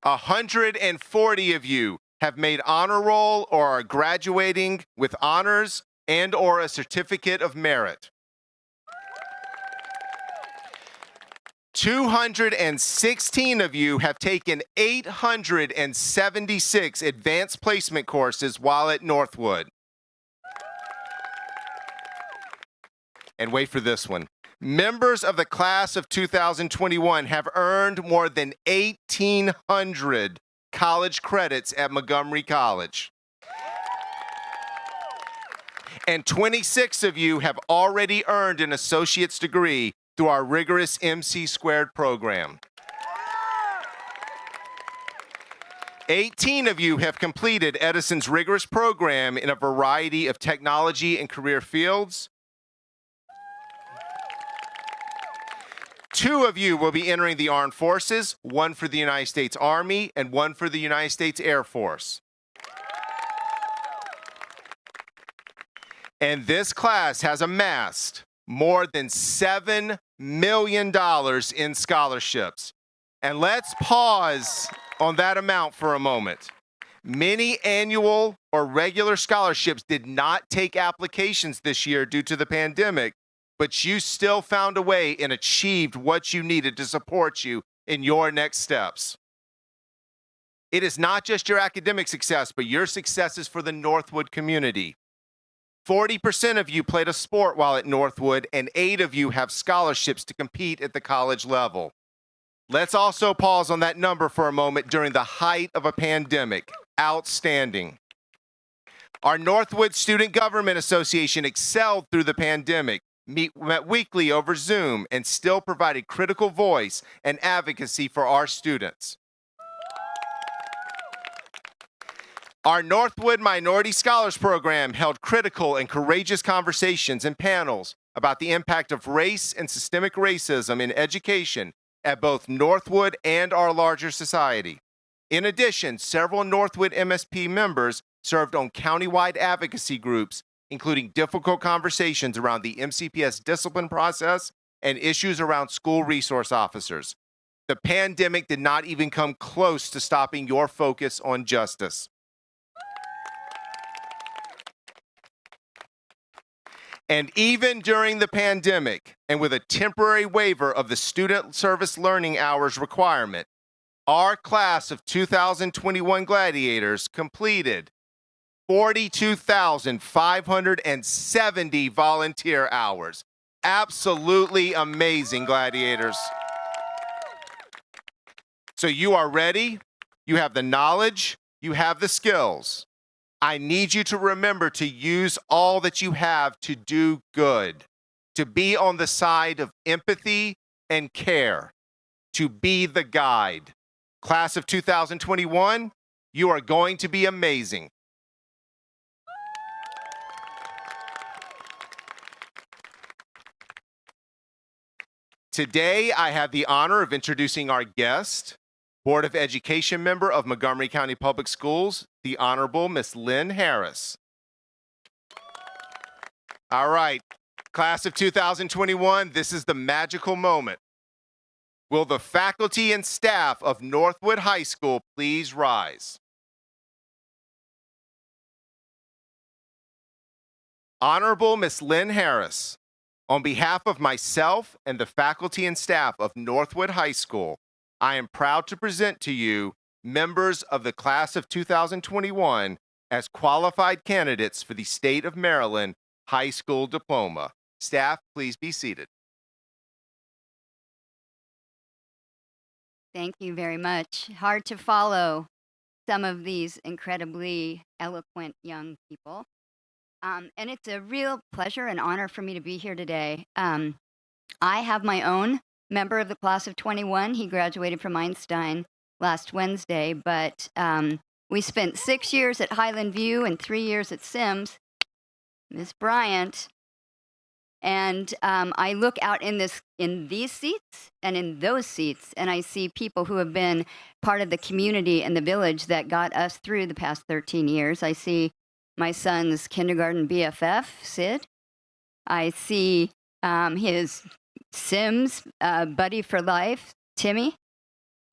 A 140 of you have made honor roll or are graduating with honors and/or a certificate of merit. 216 of you have taken 876 advanced placement courses while at Northwood. And wait for this one. Members of the class of 2021 have earned more than 1,800 college credits at Montgomery College. And 26 of you have already earned an associate's degree through our rigorous MC² program. 18 of you have completed Edison's rigorous program in a variety of technology and career fields. 2 of you will be entering the armed forces, 1 for the United States Army and 1 for the United States Air Force. And this class has amassed more than $7 million in scholarships. And let's pause on that amount for a moment. Many annual or regular scholarships did not take applications this year due to the pandemic, but you still found a way and achieved what you needed to support you in your next steps. It is not just your academic success, but your successes for the Northwood community. 40% of you played a sport while at Northwood, and 8 of you have scholarships to compete at the college level. Let's also pause on that number for a moment during the height of a pandemic. Outstanding. Our Northwood Student Government Association excelled through the pandemic, met weekly over Zoom, and still provided critical voice and advocacy for our students. Our Northwood Minority Scholars Program held critical and courageous conversations and panels about the impact of race and systemic racism in education at both Northwood and our larger society. In addition, several Northwood MSP members served on countywide advocacy groups, including difficult conversations around the MCPS discipline process and issues around school resource officers. The pandemic did not even come close to stopping your focus on justice. And even during the pandemic, and with a temporary waiver of the student service learning hours requirement, our class of 2021 gladiators completed 42,570 volunteer hours. Absolutely amazing, gladiators. So you are ready, you have the knowledge, you have the skills. I need you to remember to use all that you have to do good, to be on the side of empathy and care, to be the guide. Class of 2021, you are going to be amazing. Today, I have the honor of introducing our guest, Board of Education member of Montgomery County Public Schools, the Honorable Miss Lynn Harris. All right, class of 2021, this is the magical moment. Will the faculty and staff of Northwood High School please rise? Honorable Miss Lynn Harris, on behalf of myself and the faculty and staff of Northwood High School, I am proud to present to you members of the class of 2021 as qualified candidates for the State of Maryland High School Diploma. Staff, please be seated. Thank you very much. Hard to follow some of these incredibly eloquent young people. And it's a real pleasure and honor for me to be here today. I have my own member of the class of 21. He graduated from Einstein last Wednesday, but we spent 6 years at Highland View and 3 years at Sims, Miss Bryant. And I look out in these seats and in those seats, and I see people who have been part of the community and the village that got us through the past 13 years. I see my son's kindergarten BFF, Sid. I see his Sims buddy for life, Timmy.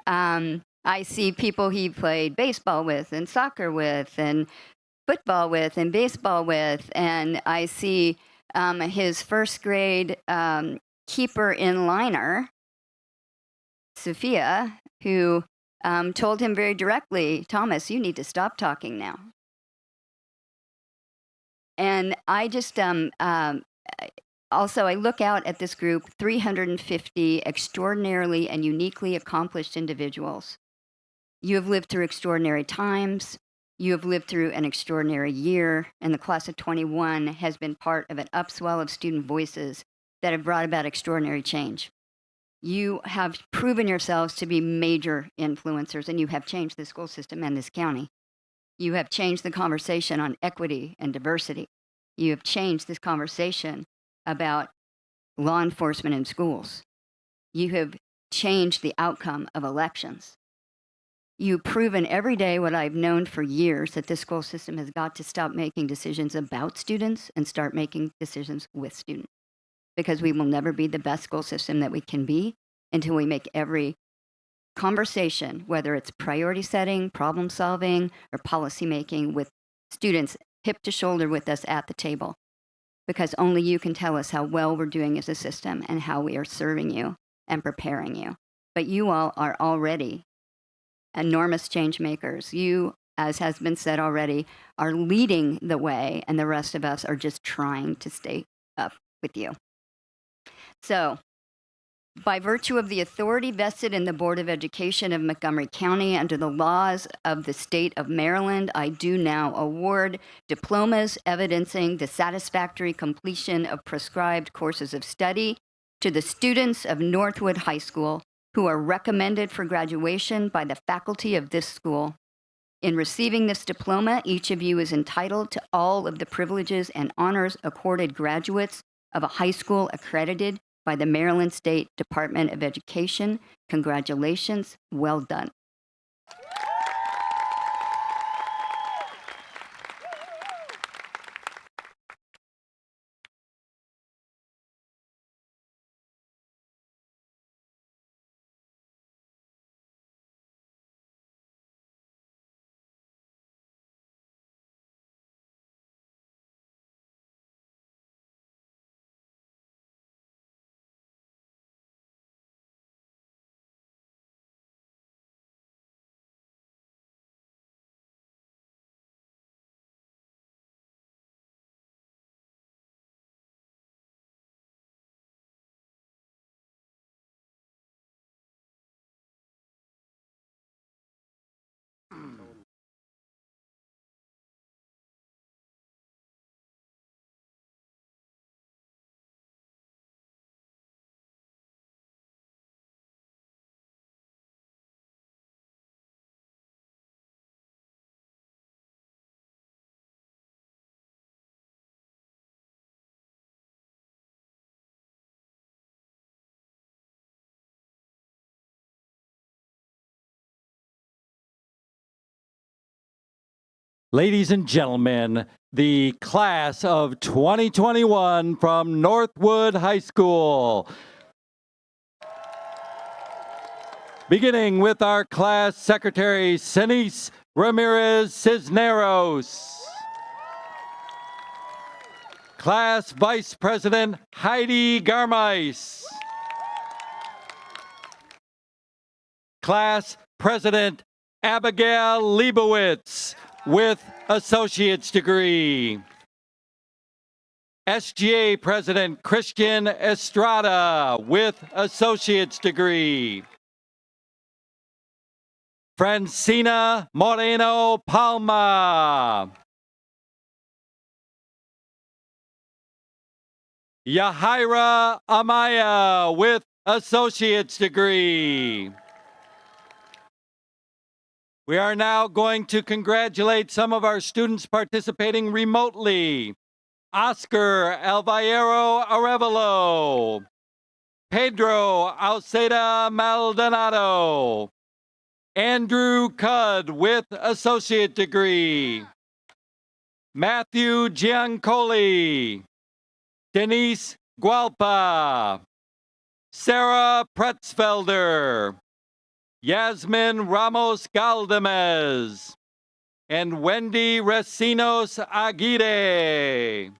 I see people he played baseball with and soccer with and football with and baseball with. And I see his first grade keeper in liner, Sophia, who told him very directly, Thomas, you need to stop talking now. And I just also, I look out at this group, 350 extraordinarily and uniquely accomplished individuals. You have lived through extraordinary times. You have lived through an extraordinary year, and the class of 21 has been part of an upswell of student voices that have brought about extraordinary change. You have proven yourselves to be major influencers, and you have changed the school system and this county. You have changed the conversation on equity and diversity. You have changed this conversation about law enforcement in schools. You have changed the outcome of elections. You've proven every day what I've known for years, that this school system has got to stop making decisions about students and start making decisions with students. Because we will never be the best school system that we can be until we make every conversation, whether it's priority setting, problem solving, or policy making, with students hip to shoulder with us at the table. Because only you can tell us how well we're doing as a system and how we are serving you and preparing you. But you all are already enormous change makers. You, as has been said already, are leading the way, and the rest of us are just trying to stay up with you. So, by virtue of the authority vested in the Board of Education of Montgomery County under the laws of the state of Maryland, I do now award diplomas evidencing the satisfactory completion of prescribed courses of study to the students of Northwood High School who are recommended for graduation by the faculty of this school. In receiving this diploma, each of you is entitled to all of the privileges and honors accorded graduates of a high school accredited by the Maryland State Department of Education. Congratulations, well done. Ladies and gentlemen, the class of 2021 from Northwood High School. Beginning with our class secretary, Cenice Ramirez Cisneros. Class Vice President, Heidi Garmais. Class President, Abigail Leibowitz, with associate's degree. SGA President Christian Estrada with associate's degree. Francina Moreno Palma. Yahaira Amaya with associate's degree. We are now going to congratulate some of our students participating remotely. Oscar Alvaro Arevalo. Pedro Alceda Maldonado. Andrew Cudd with associate degree. Matthew Giancoli. Denise Gualpa. Sarah Pretzfelder. Yasmin Ramos Galdamez. And Wendy Recinos Aguirre.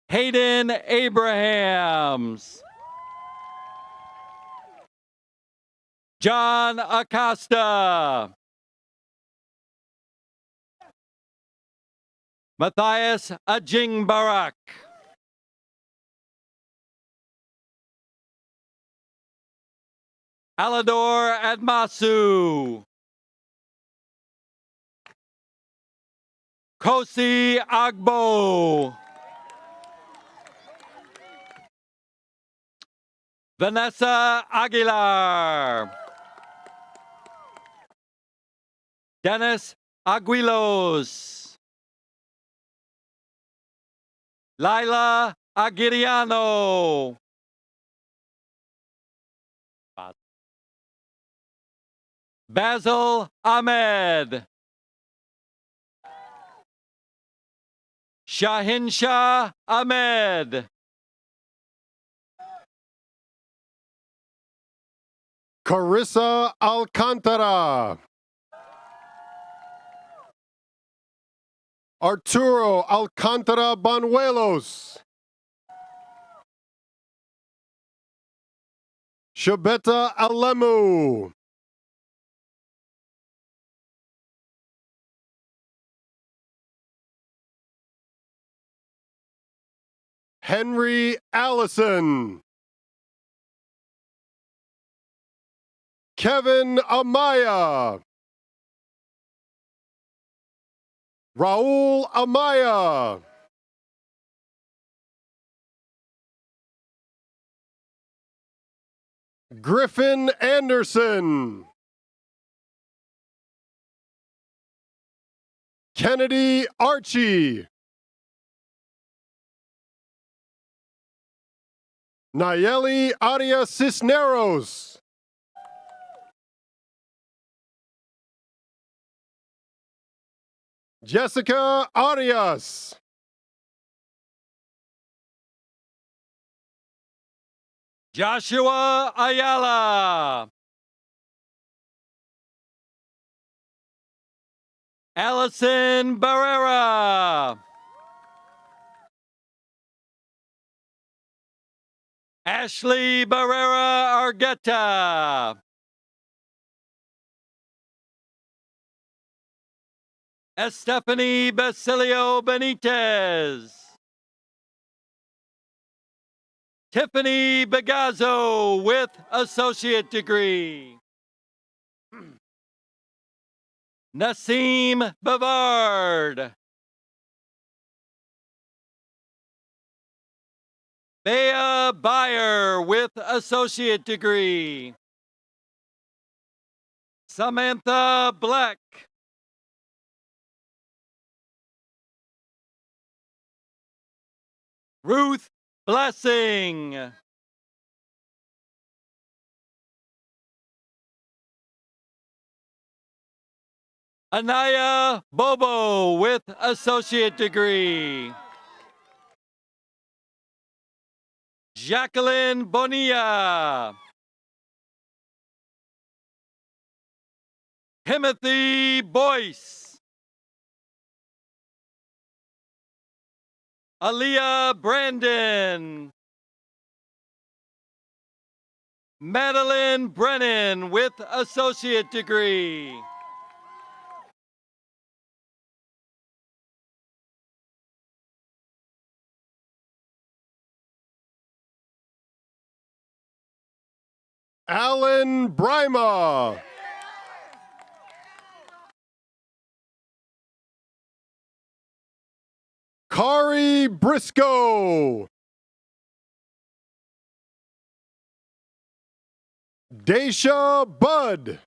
Hayden Abrahams. John Acosta. Matthias Ajingbarak. Alador Admasu. Kosi Agbo. Vanessa Aguilar. Dennis Aguilos. Lila Aguiriano. Basil Ahmed. Shahin Shah Ahmed. Carissa Alcantara. Arturo Alcantara Banuelos. Shabeta Alemu. Henry Allison. Kevin Amaya. Raul Amaya. Griffin Anderson. Kennedy Archie. Nayeli Arias Cisneros. Jessica Arias. Joshua Ayala. Allison Barrera. Ashley Barrera Argueta. Estefany Basilio Benitez. Tiffany Begazzo with associate degree. Nassim Bavard. Bea Bayer with associate degree. Samantha Black. Ruth Blessing. Anaya Bobo with associate degree. Jacqueline Bonilla. Timothy Boyce. Aaliyah Brandon. Madeline Brennan with associate degree. Alan Brima. Kari Briscoe. Daisha Budd.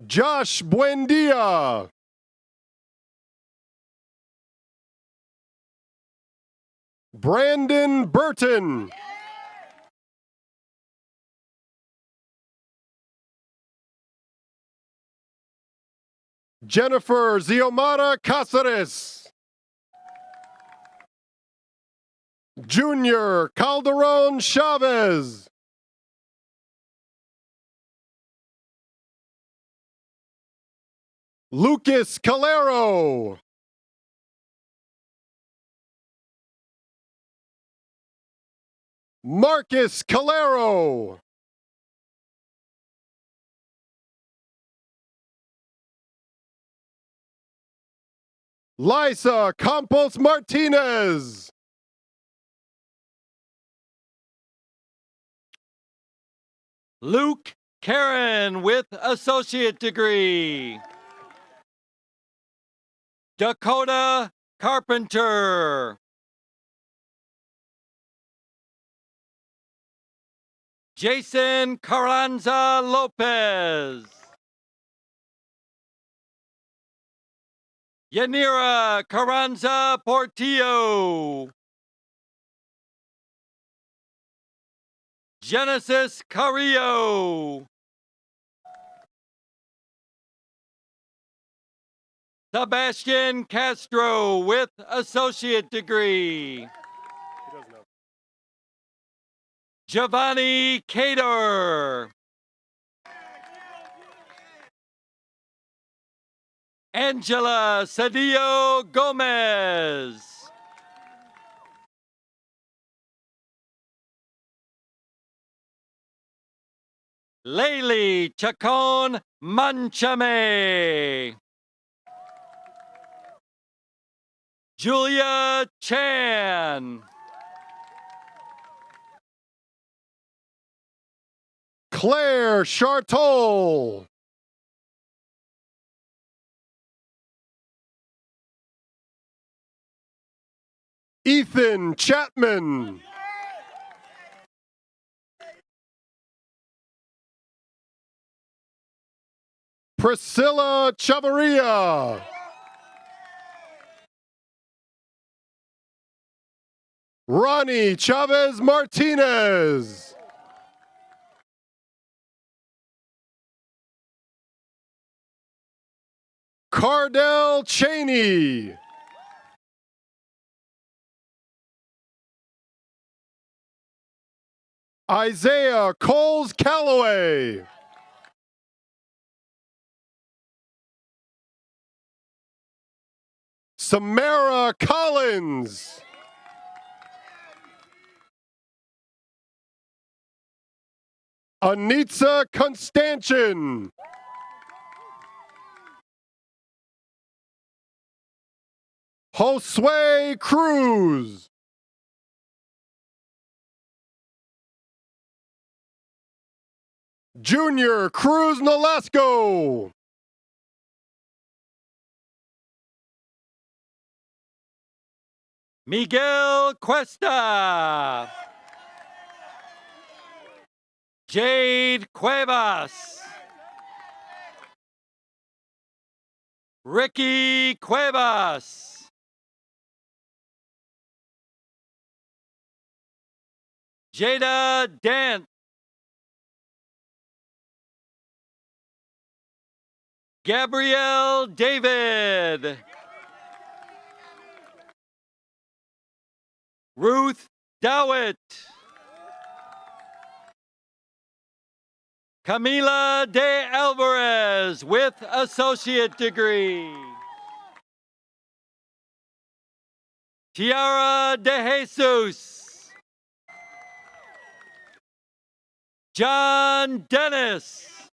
Josh Buendia. Brandon Burton. Jennifer Ziomara Cáceres. Junior Calderon Chavez. Lucas Calero. Marcus Calero. Liza Campos Martinez. Luke Karen with associate degree. Dakota Carpenter. Jason Carranza Lopez. Yanira Carranza Portillo. Genesis Carrillo. Sebastian Castro with associate degree. Giovanni Cater. Angela Cedillo Gomez. Laylee Chacon Manchame. Julia Chan. Claire Chartol. Ethan Chapman. Priscilla Chavarria. Ronnie Chavez Martinez. Cardell Cheney. Isaiah Coles Calloway. Samara Collins. Anitza Constantian. Josue Cruz. Junior Cruz Nolasco. Miguel Cuesta. Jade Cuevas. Ricky Cuevas. Jada Dent. Gabrielle David. Ruth Dowett. Camila de Alvarez with associate degree. Tiara de Jesus. John Dennis.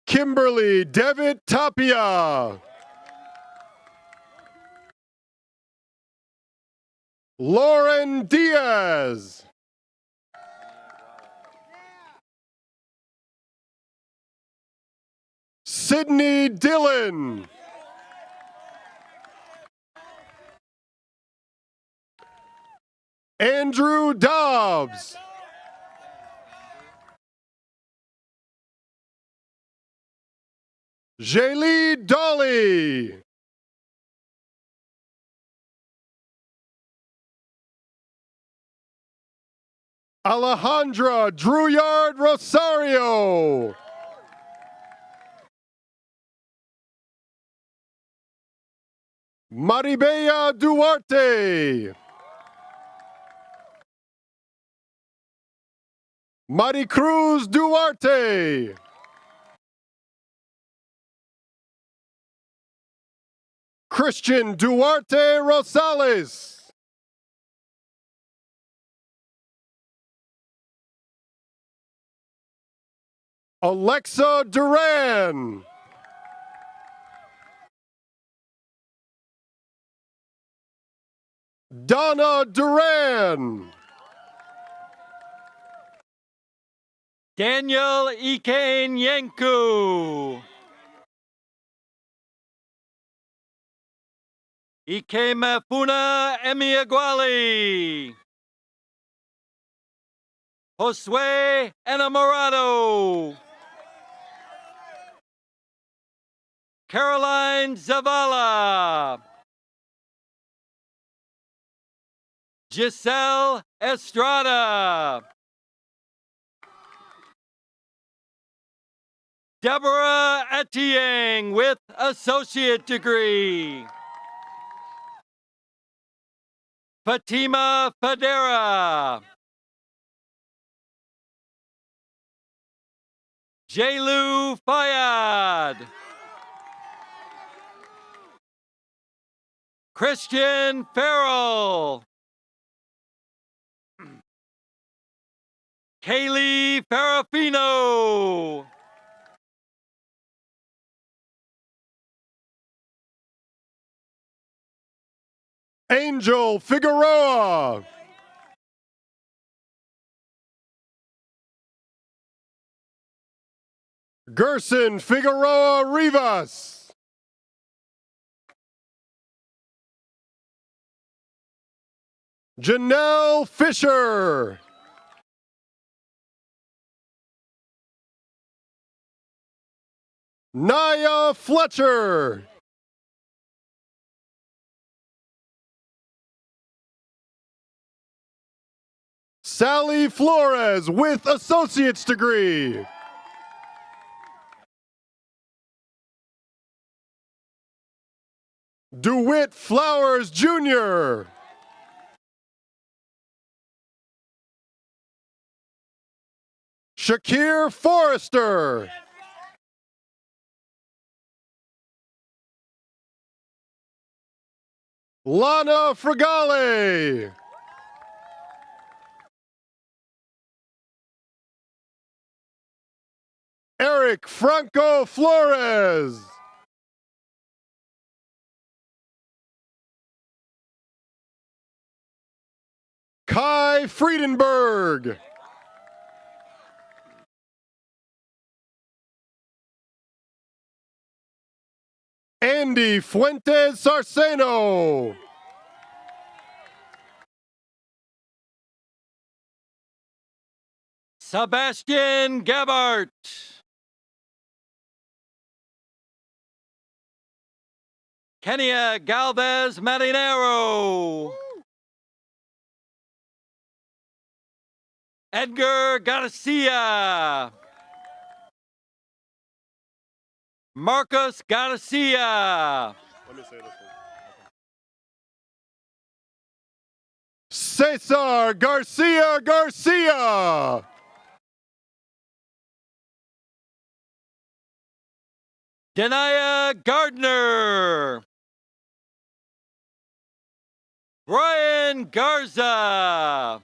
Kimberly Devitt Tapia. Lauren Diaz. Sydney Dillon. Andrew Dobbs. Jaylee Dolly. Alejandra Druyard Rosario. Maribella Duarte. Maricruz Duarte. Christian Duarte Rosales. Alexa Duran. Donna Duran. Daniel Ikane Yenku. Ikemefuna Emiaguali. Josue Enamorado. Caroline Zavala. Giselle Estrada. Deborah Etienne with associate degree. Fatima Fadera. Jailu Fayad. Christian Farrell. Kaylee Ferrafino. Angel Figueroa. Gerson Figueroa Rivas. Janelle Fisher. Naya Fletcher. Sally Flores with associate's degree. DeWitt Flowers Jr. Shakir Forrester. Lana Fragale. Eric Franco Flores. Kai Friedenberg. Andy Fuentes Sarceno. Sebastian Gabart. Kenya Galvez Marinero. Edgar Garcia. Marcus Garcia. Let me say this one. Cesar Garcia Garcia. Denaya Gardner. Brian Garza.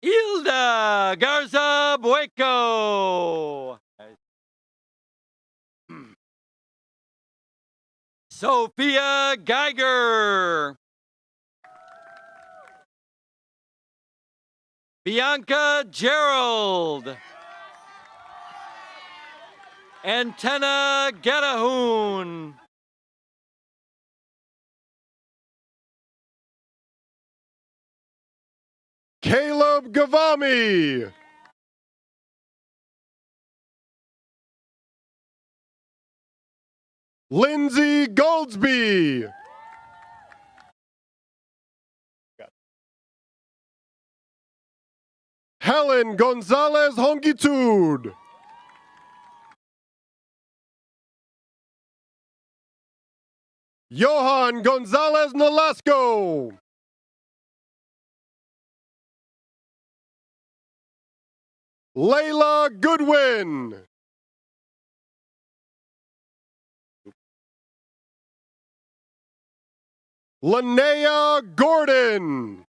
Hilda Garza Bueco. Sophia Geiger. Bianca Gerald. Antenna Getahoon. Caleb Gavami. Lindsay Goldsby. Helen Gonzalez Hongitude. Johan Gonzalez Nolasco. Layla Goodwin. Linnea Gordon.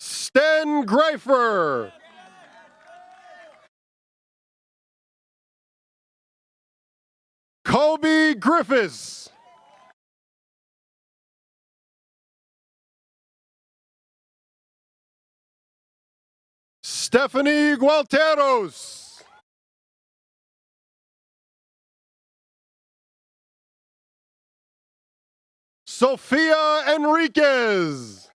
Sten Greifer. Kobe Griffiths. Stephanie Gualteros. Sofia Enriquez.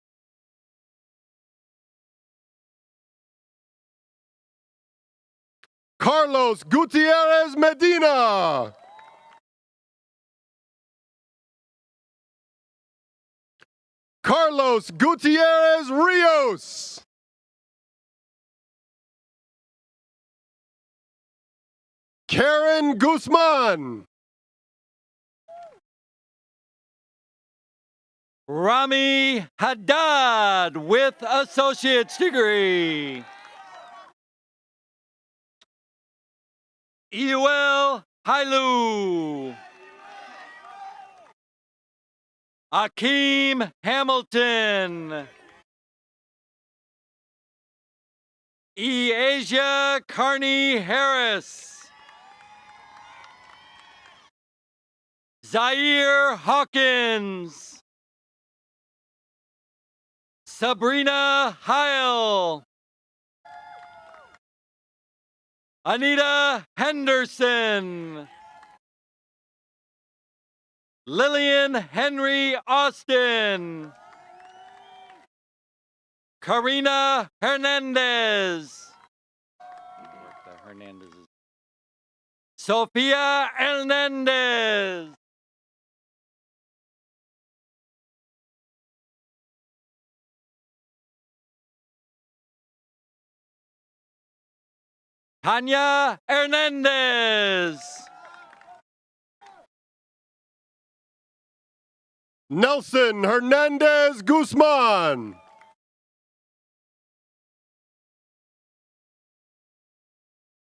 Carlos Gutierrez Medina. Carlos Gutierrez Rios. Karen Guzman. Rami Haddad with associate's degree. Ewell Hailu. Akeem Hamilton. Asia Carney Harris. Zaire Hawkins. Sabrina Heil. Anita Henderson. Lillian Henry Austin. Karina Hernandez. Sofia Hernandez. Tanya Hernandez. Nelson Hernandez Guzman.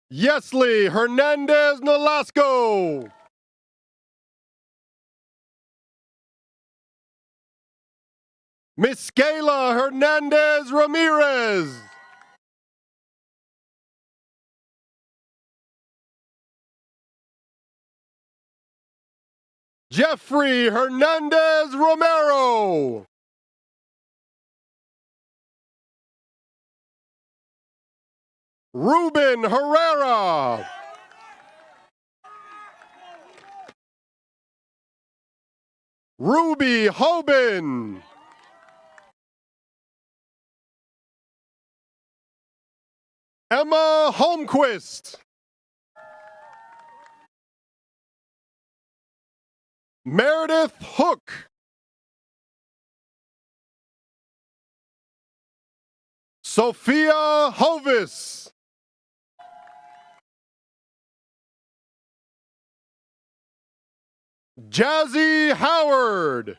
Yesley Hernandez Nolasco. Miskayla Hernandez Ramirez. Jeffrey Hernandez Romero. Ruben Herrera. Ruby Hoban. Emma Holmquist. Meredith Hook. Sophia Hovis. Jazzy Howard.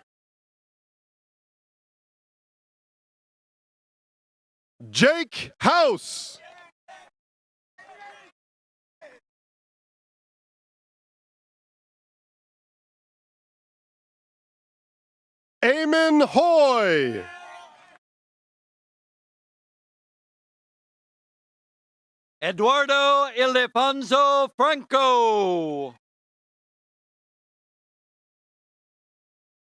Jake House. Eamon Hoy. Eduardo Ildefonso Franco.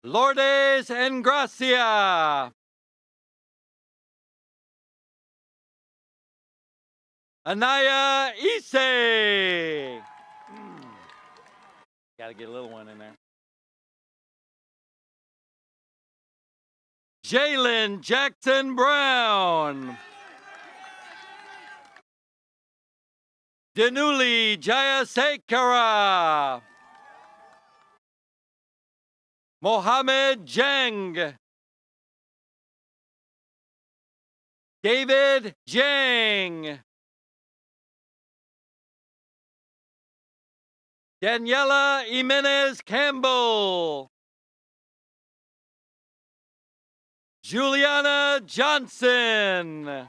Lourdes Engracia. Anaya Ise. Got to get a little one in there. Jalen Jackson Brown. Dinuli Jayasekara. Mohammed Jang. David Jang. Daniela Jimenez Campbell. Juliana Johnson.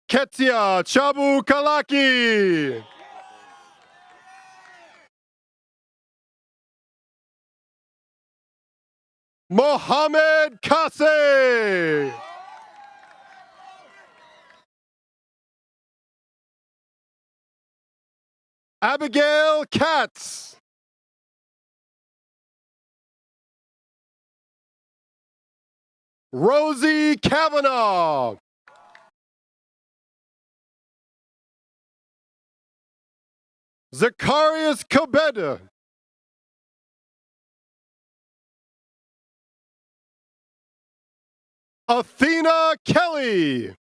Ketsia Chabu Kalaki. Mohammed Kase. Abigail Katz. Rosie Kavanaugh. Zacharias Kabeda. Athena Kelly.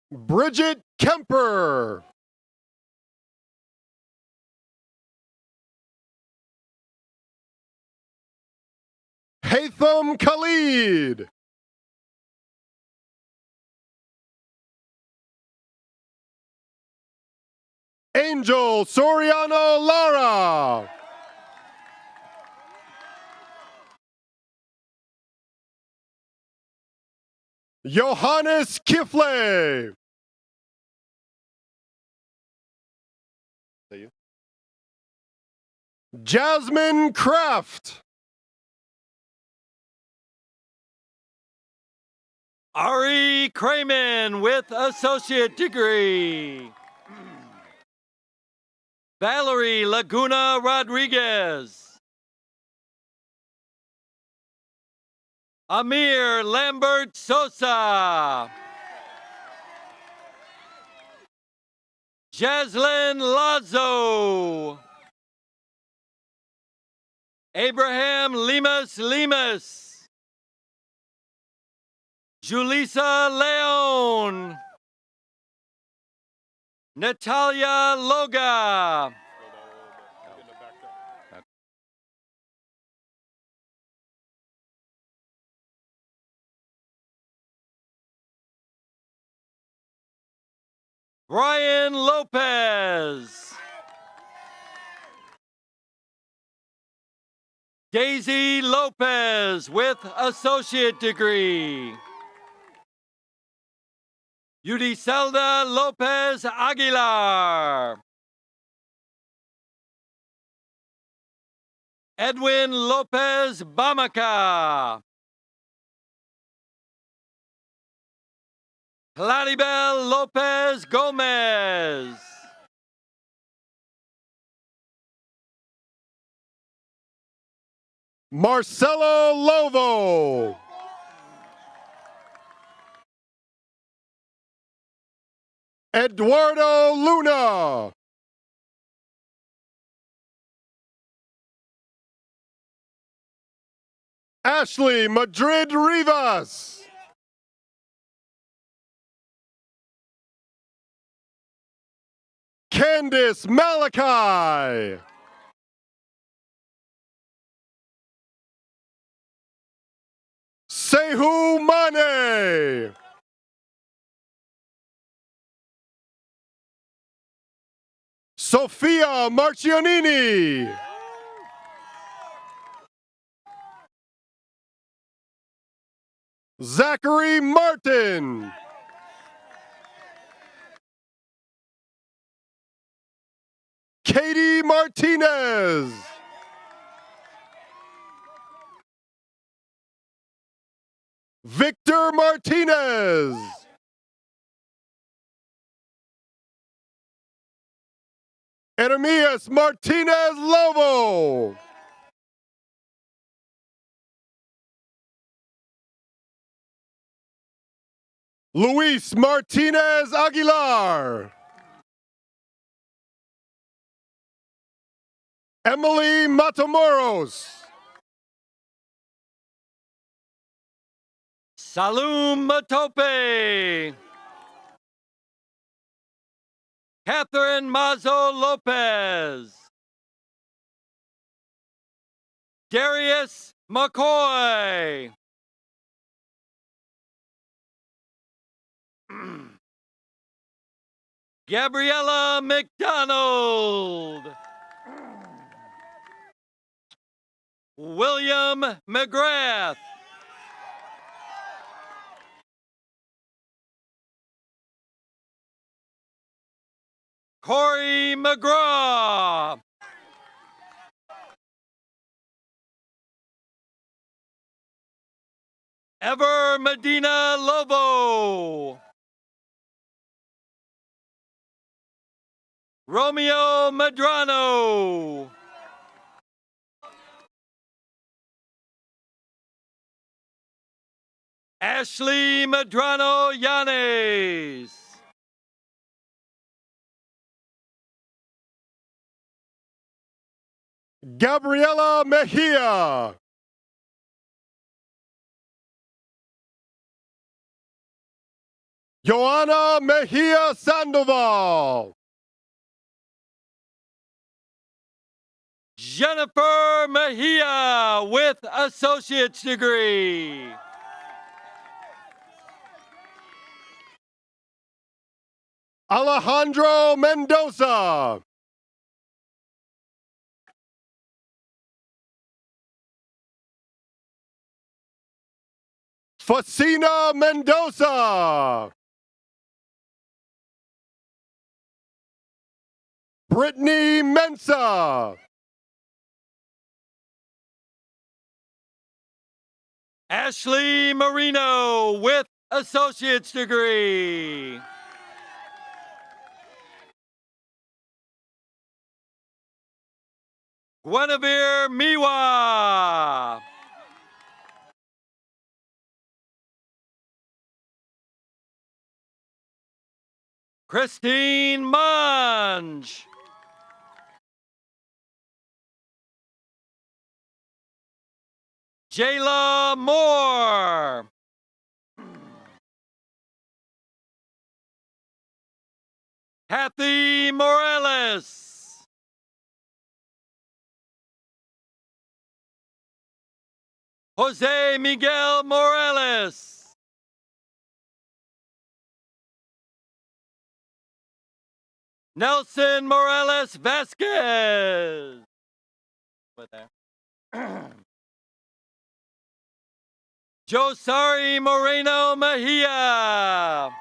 Bridget Kemper. Haitham Khalid. Angel Soriano Lara. Johannes Kifle. Jasmine Kraft. Ari Kramen with associate degree. Valerie Laguna Rodriguez. Amir Lambert Sosa. Jaslyn Lazo. Abraham Limas. Julissa Leon. Natalia Loga. Brian Lopez. Daisy Lopez with associate degree. Yudiselda Lopez Aguilar. Edwin Lopez Bamaca. Claribel Lopez Gomez. Marcelo Lovo. Eduardo Luna. Ashley Madrid Rivas. Candice Malachi. Sehu Mane. Sofia Marcionini. Zachary Martin. Katie Martinez. Victor Martinez. Ermias Martinez Lobo. Luis Martinez Aguilar. Emily Matamoros. Salum Matope. Catherine Mazo Lopez. Darius McCoy. Gabriella McDonald. William McGrath. Corey McGraw. Ever Medina Lobo. Romeo Medrano. Ashley Medrano Yanes. Gabriela Mejia. Joanna Mejia Sandoval. Jennifer Mejia with associate's degree. Alejandro Mendoza. Facina Mendoza. Brittany Mensa. Ashley Marino with associate's degree. Guinevere Miwa. Christine Munge. Jayla Moore. Kathy Morales. Jose Miguel Morales. Nelson Morales Vasquez. What there? Josari Moreno Mejia.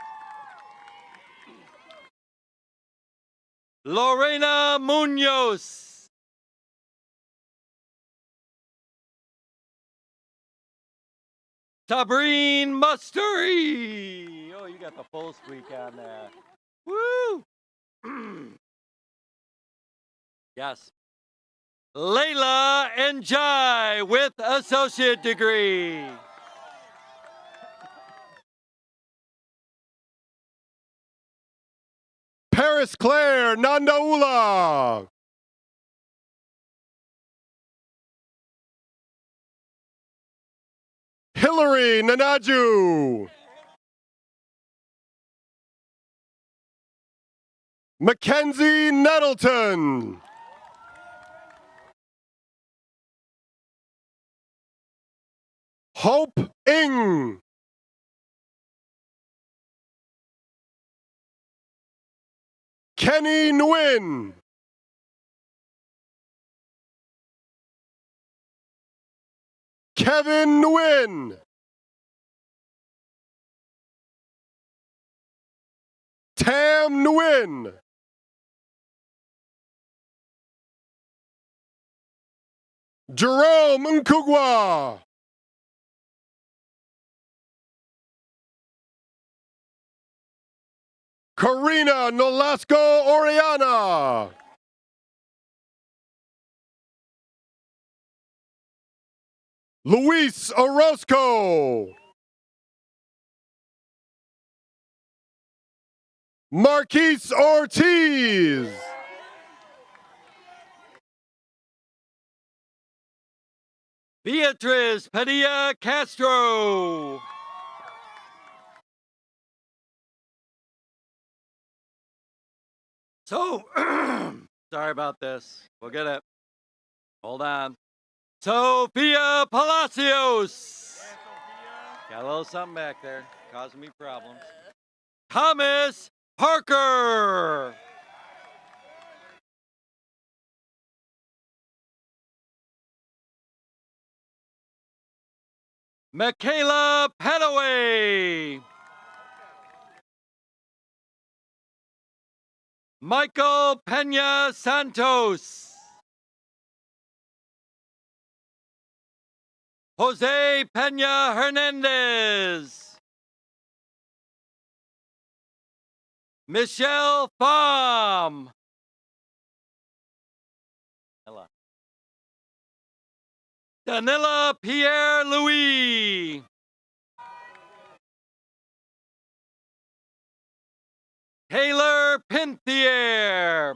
Lorena Munoz. Sabrine Musturi. Oh, you got the full squeak on that. Woo! Yes. Layla Njai with associate degree. Paris Claire Nandaula. Hillary Nanaju. Mackenzie Nettleton. Hope Ng. Kenny Nguyen. Kevin Nguyen. Tam Nguyen. Jerome Nkugwa. Karina Nolasco Oriana. Luis Orozco. Marquise Ortiz. Beatriz Padilla Castro. So, sorry about this. We'll get it. Hold on. Sophia Palacios. Got a little something back there, causing me problems. Thomas Parker. Michaela Petaway. Michael Pena Santos. Jose Pena Hernandez. Michelle Pham. Danila Pierre Louis. Taylor Pinthier.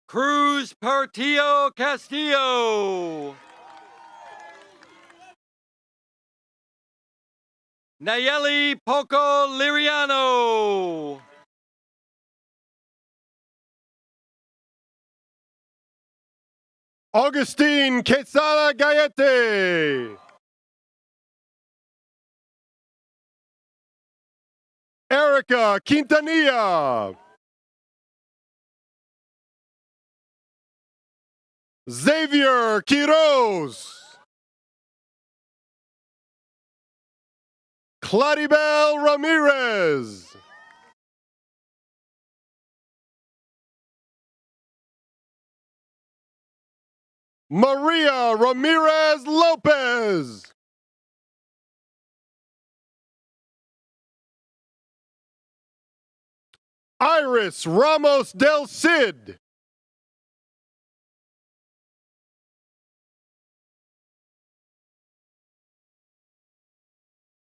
Cruz Portillo Castillo. Nayeli Poco Liriano. Augustine Quesada Gallete. Erica Quintanilla. Xavier Quiroz. Claribel Ramirez. Maria Ramirez Lopez. Iris Ramos del Cid.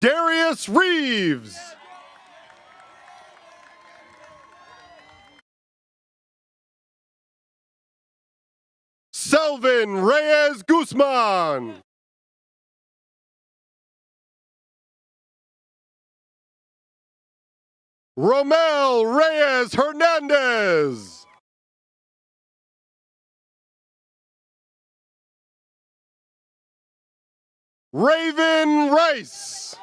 Darius Reeves. Selvin Reyes Guzman. Romel Reyes Hernandez. Raven Rice.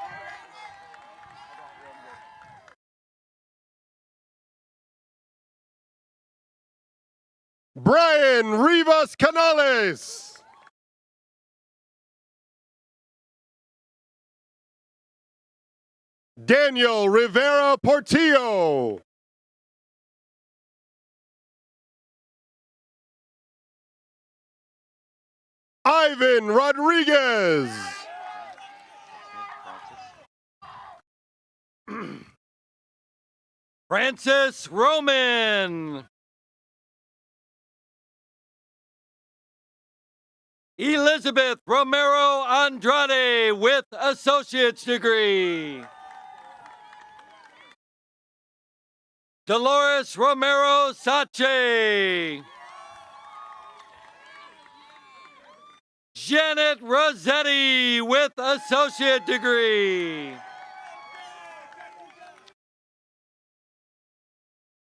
Brian Rivas Canales. Daniel Rivera Portillo. Ivan Rodriguez. Francis Roman. Elizabeth Romero Andrade with associate's degree. Dolores Romero Sache. Janet Rossetti with associate degree.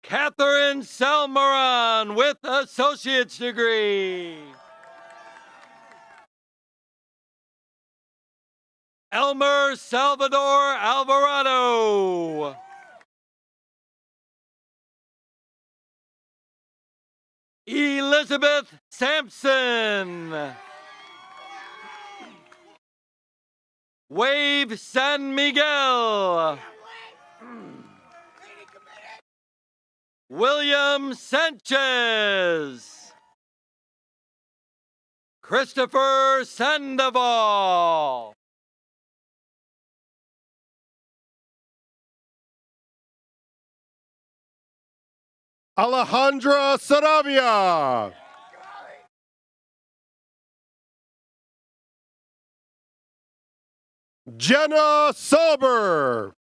Catherine Salmaran with associate's degree. Elmer Salvador Alvarado. Elizabeth Sampson. Wave San Miguel. William Sanchez. Christopher Sandoval. Alejandra Saravia. Jenna Sauber.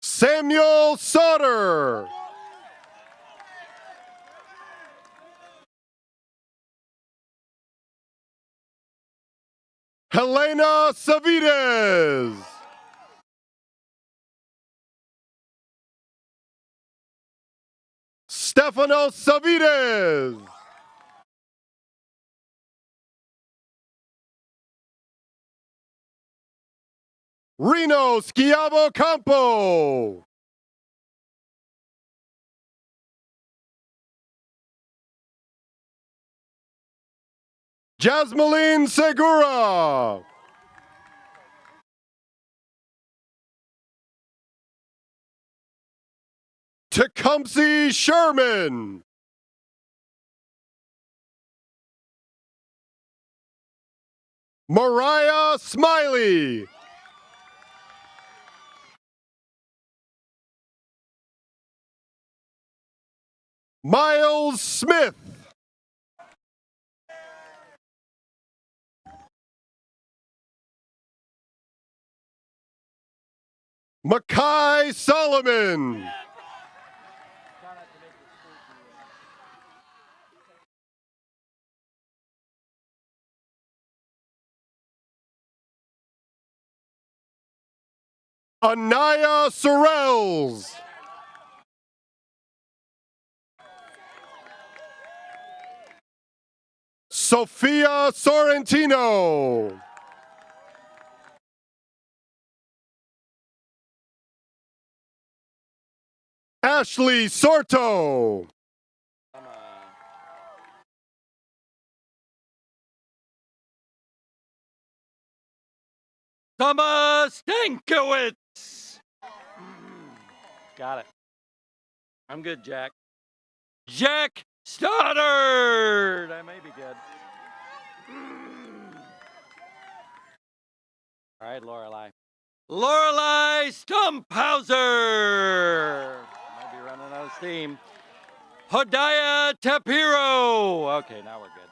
Samuel Sauter. Helena Savides. Stefanos Savides. Reno Schiavo Campo. Jasmine Segura. Tecumseh Sherman. Mariah Smiley. Miles Smith. Makai Solomon. Anaya Sorrells. Sophia Sorrentino. Ashley Sorto. Thomas Stankiewicz. Got it. I'm good, Jack. Jack Stoddard. I may be good. All right, Lorelei. Lorelei Stumphauser. Might be running out of steam. Hodiah Tapiro. Okay, now we're good.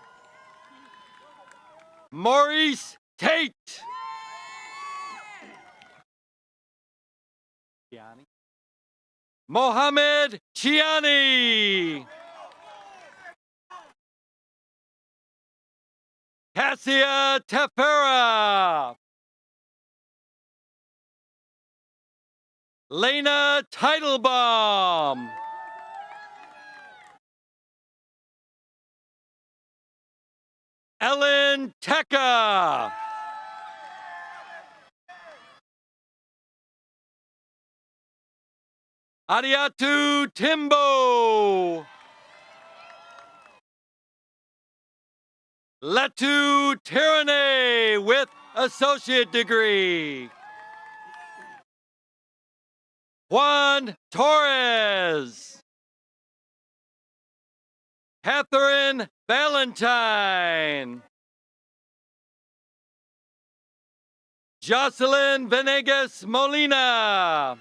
Maurice Tate. Chiani. Mohammed Chiani. Cassia Tefera. Lena Teitelbaum. Ellen Tecca. Adiatu Timbo. Letu Tyranny with associate degree. Juan Torres. Catherine Valentine. Jocelyn Venegas Molina.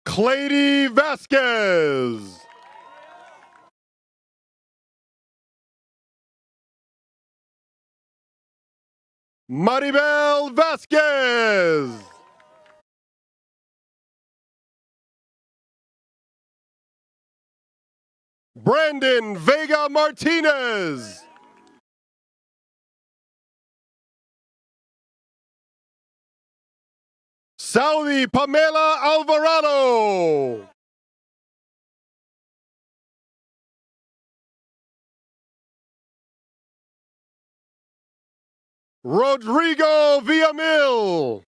Clady Vasquez. Maribel Vasquez. Brandon Vega Martinez. Saudi Pamela Alvarado. Rodrigo Villamil.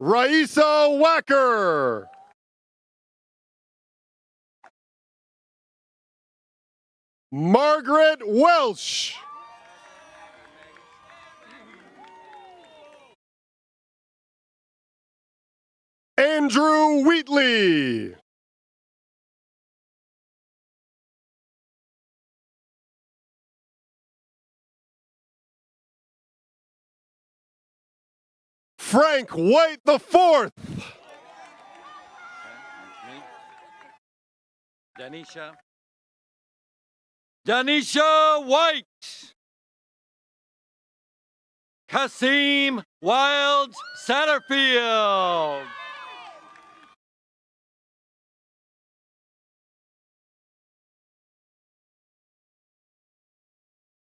Raisa Wacker. Margaret Welsh. Andrew Wheatley. Frank White the Fourth. Danisha. Danisha White. Kasim Wild Satterfield.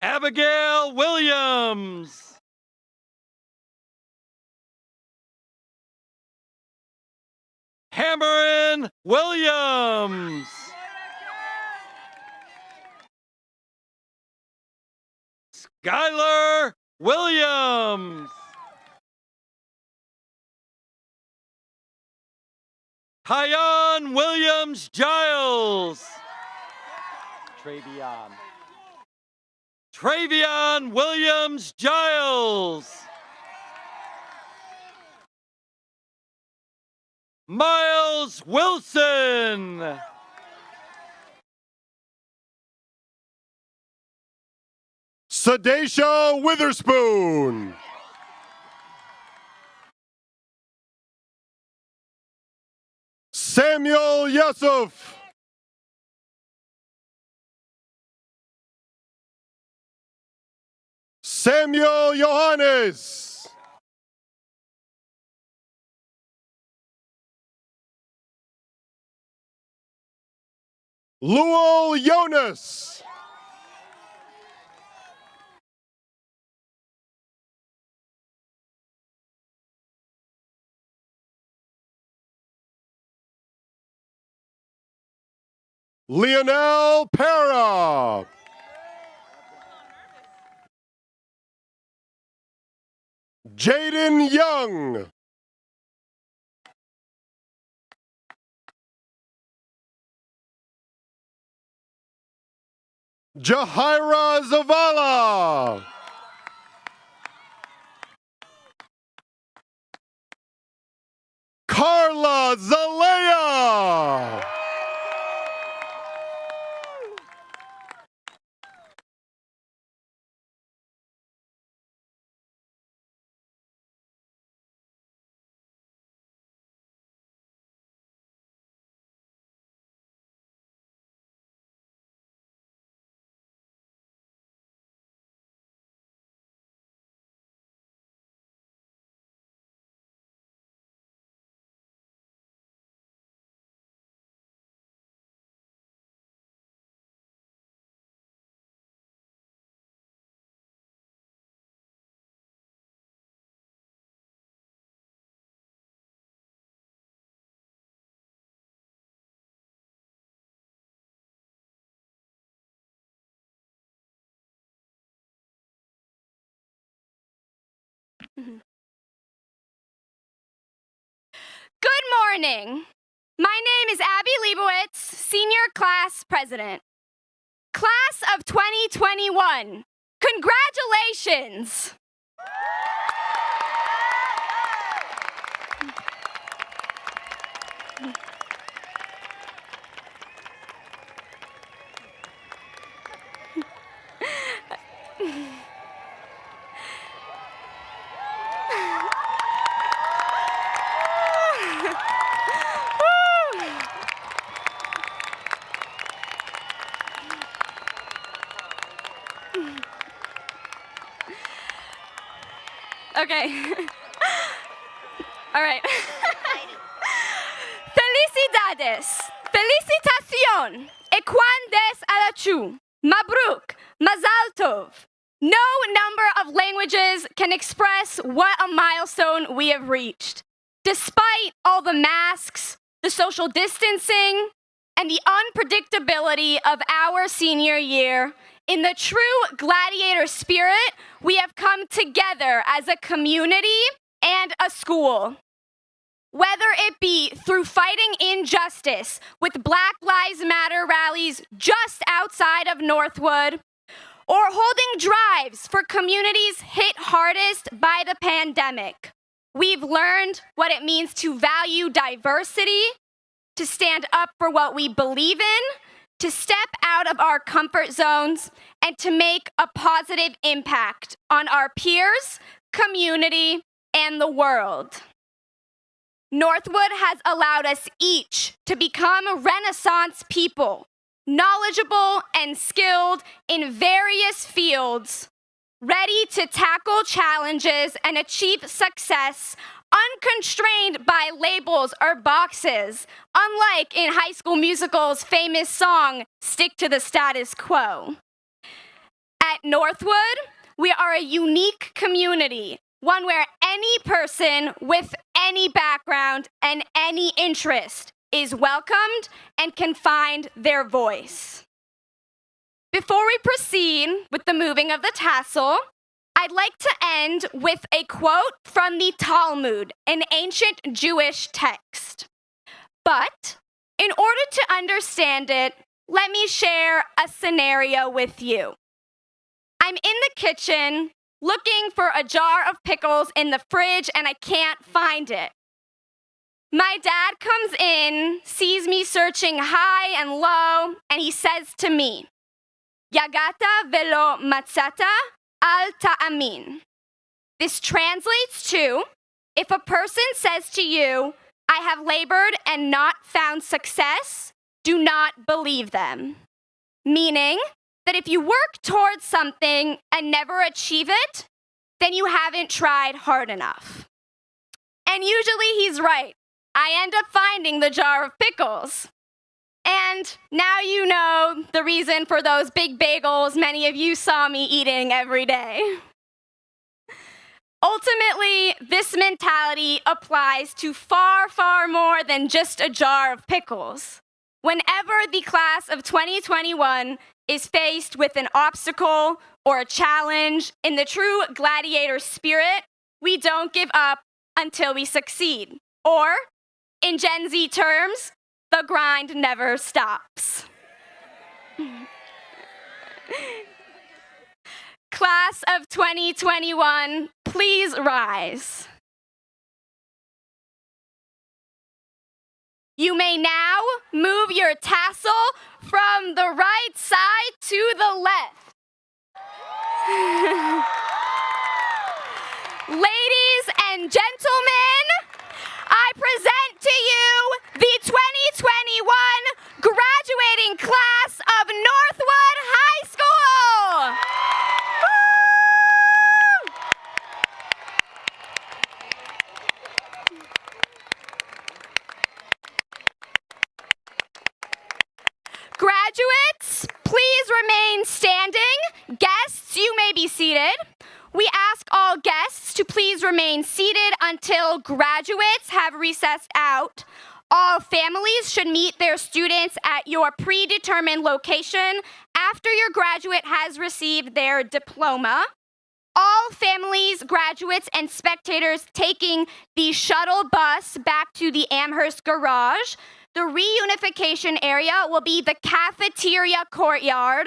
Abigail Williams. Cameron Williams. Skylar Williams. Tyon Williams Giles. Travion Williams Giles. Miles Wilson. Sadacia Witherspoon. Samuel Yusuf. Samuel Johannes. Lowell Jonas. Lionel Para. Jaden Young. Yahaira Zavala. Carla Zalea. Good morning. My name is Abby Leibowitz, Senior Class President. Class of 2021, congratulations! Okay. All right. Felicidades. Felicitación. Equandes alachu. Mabruk. Mazal tov. No number of languages can express what a milestone we have reached. Despite all the masks, the social distancing, and the unpredictability of our senior year, in the true gladiator spirit, we have come together as a community and a school. Whether it be through fighting injustice with Black Lives Matter rallies just outside of Northwood, or holding drives for communities hit hardest by the pandemic, we've learned what it means to value diversity, to stand up for what we believe in, to step out of our comfort zones, and to make a positive impact on our peers, community, and the world. Northwood has allowed us each to become Renaissance people, knowledgeable and skilled in various fields, ready to tackle challenges and achieve success unconstrained by labels or boxes, unlike in High School Musical's famous song, Stick to the Status Quo. At Northwood, we are a unique community, one where any person with any background and any interest is welcomed and can find their voice. Before we proceed with the moving of the tassel, I'd like to end with a quote from the Talmud, an ancient Jewish text. But in order to understand it, let me share a scenario with you. I'm in the kitchen looking for a jar of pickles in the fridge and I can't find it. My dad comes in, sees me searching high and low, and he says to me, Yagata velo matzata al ta'amin. This translates to, if a person says to you, I have labored and not found success, do not believe them. Meaning that if you work towards something and never achieve it, then you haven't tried hard enough. And usually he's right. I end up finding the jar of pickles. And now you know the reason for those big bagels many of you saw me eating every day. Ultimately, this mentality applies to far, far more than just a jar of pickles. Whenever the class of 2021 is faced with an obstacle or a challenge, in the true gladiator spirit, we don't give up until we succeed. Or, in Gen Z terms, the grind never stops. Class of 2021, please rise. You may now move your tassel from the right side to the left. Ladies and gentlemen, I present to you the 2021 graduating class of Northwood High School. Graduates, please remain standing. Guests, you may be seated. We ask all guests to please remain seated until graduates have recessed out. All families should meet their students at your predetermined location after your graduate has received their diploma. All families, graduates, and spectators taking the shuttle bus back to the Amherst garage. The reunification area will be the cafeteria courtyard.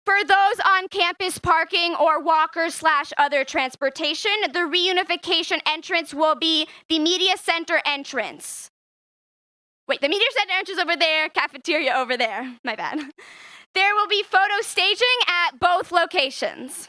For those on campus parking or walkers/other transportation, the reunification entrance will be the media center entrance. Wait, the media center entrance over there, cafeteria over there. My bad. There will be photo staging at both locations.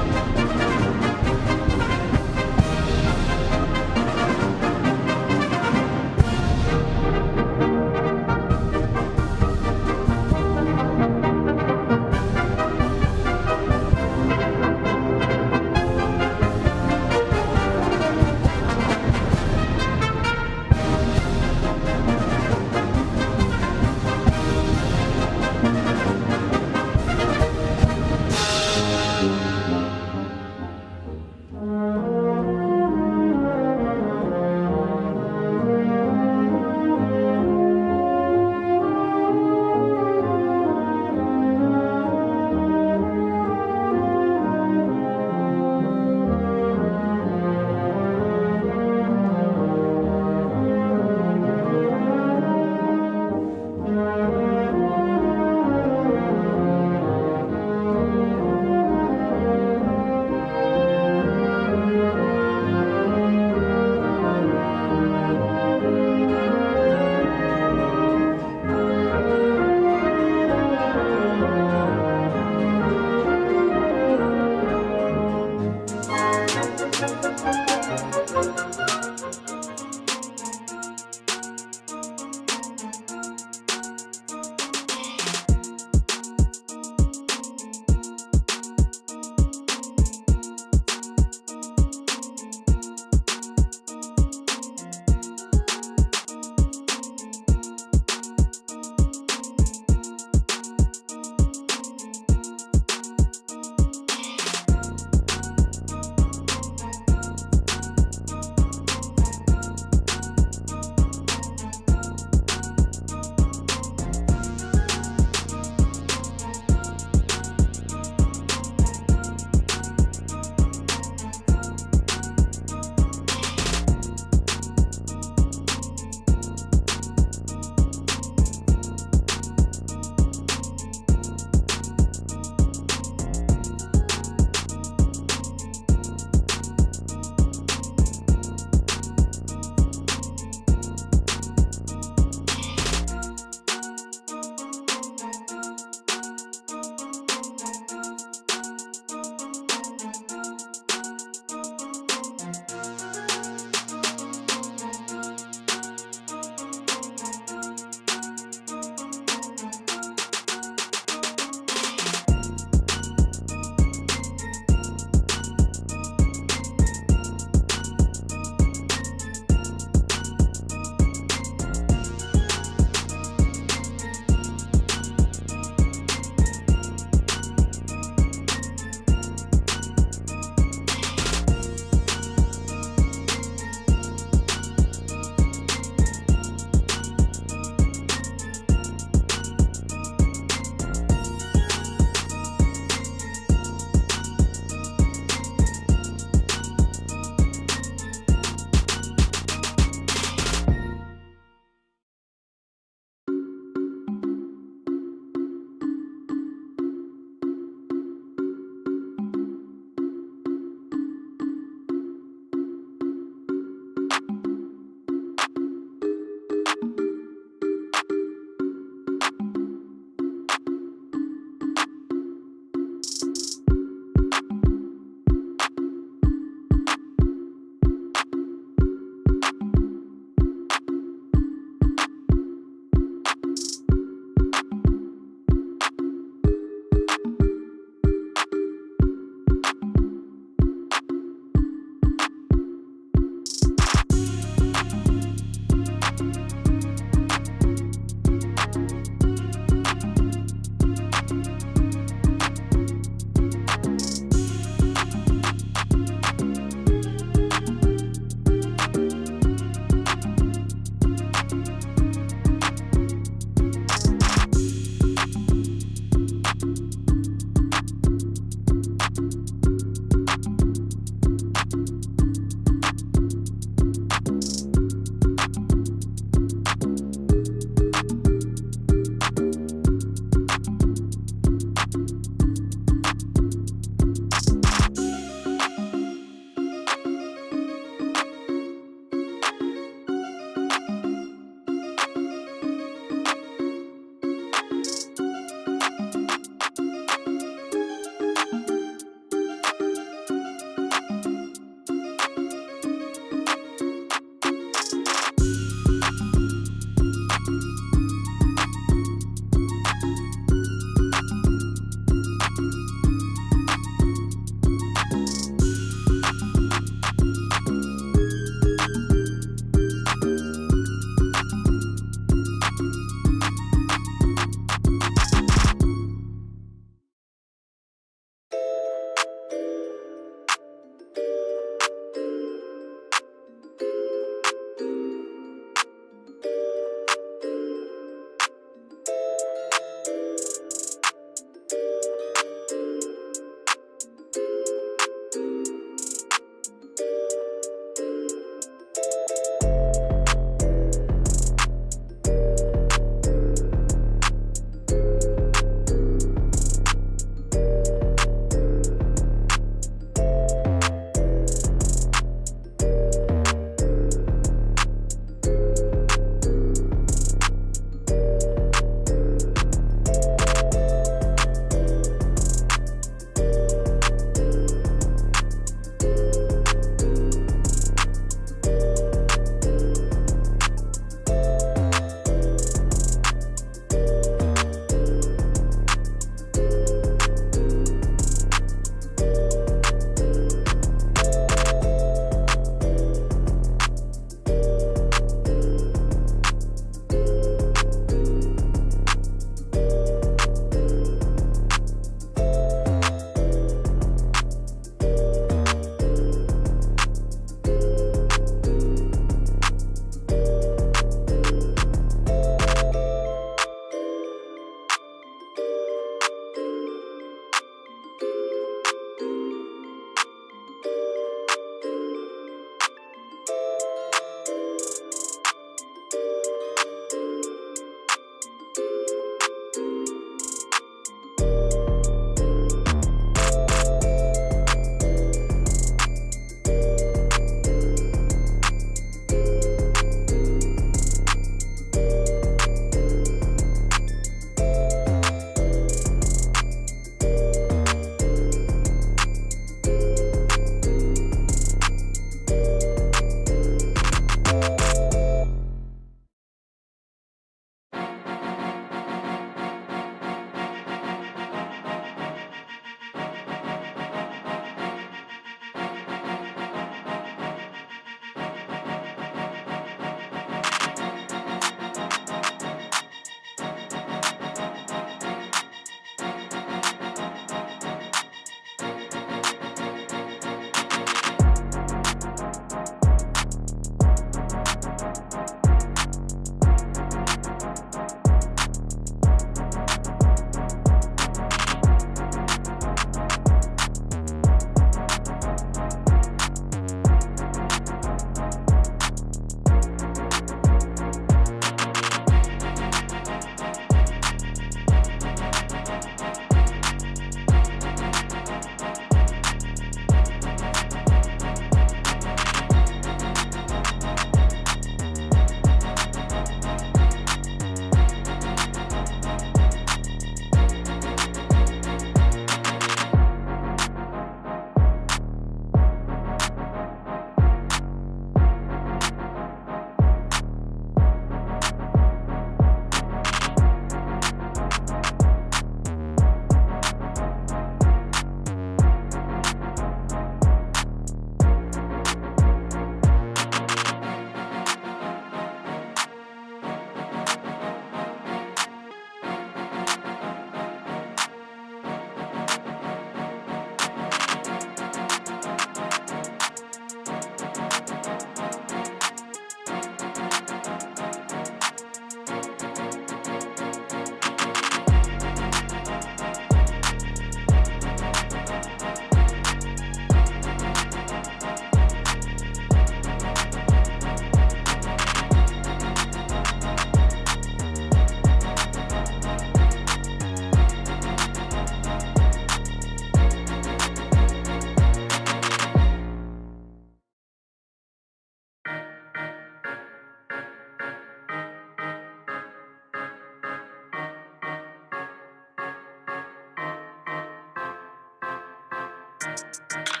you.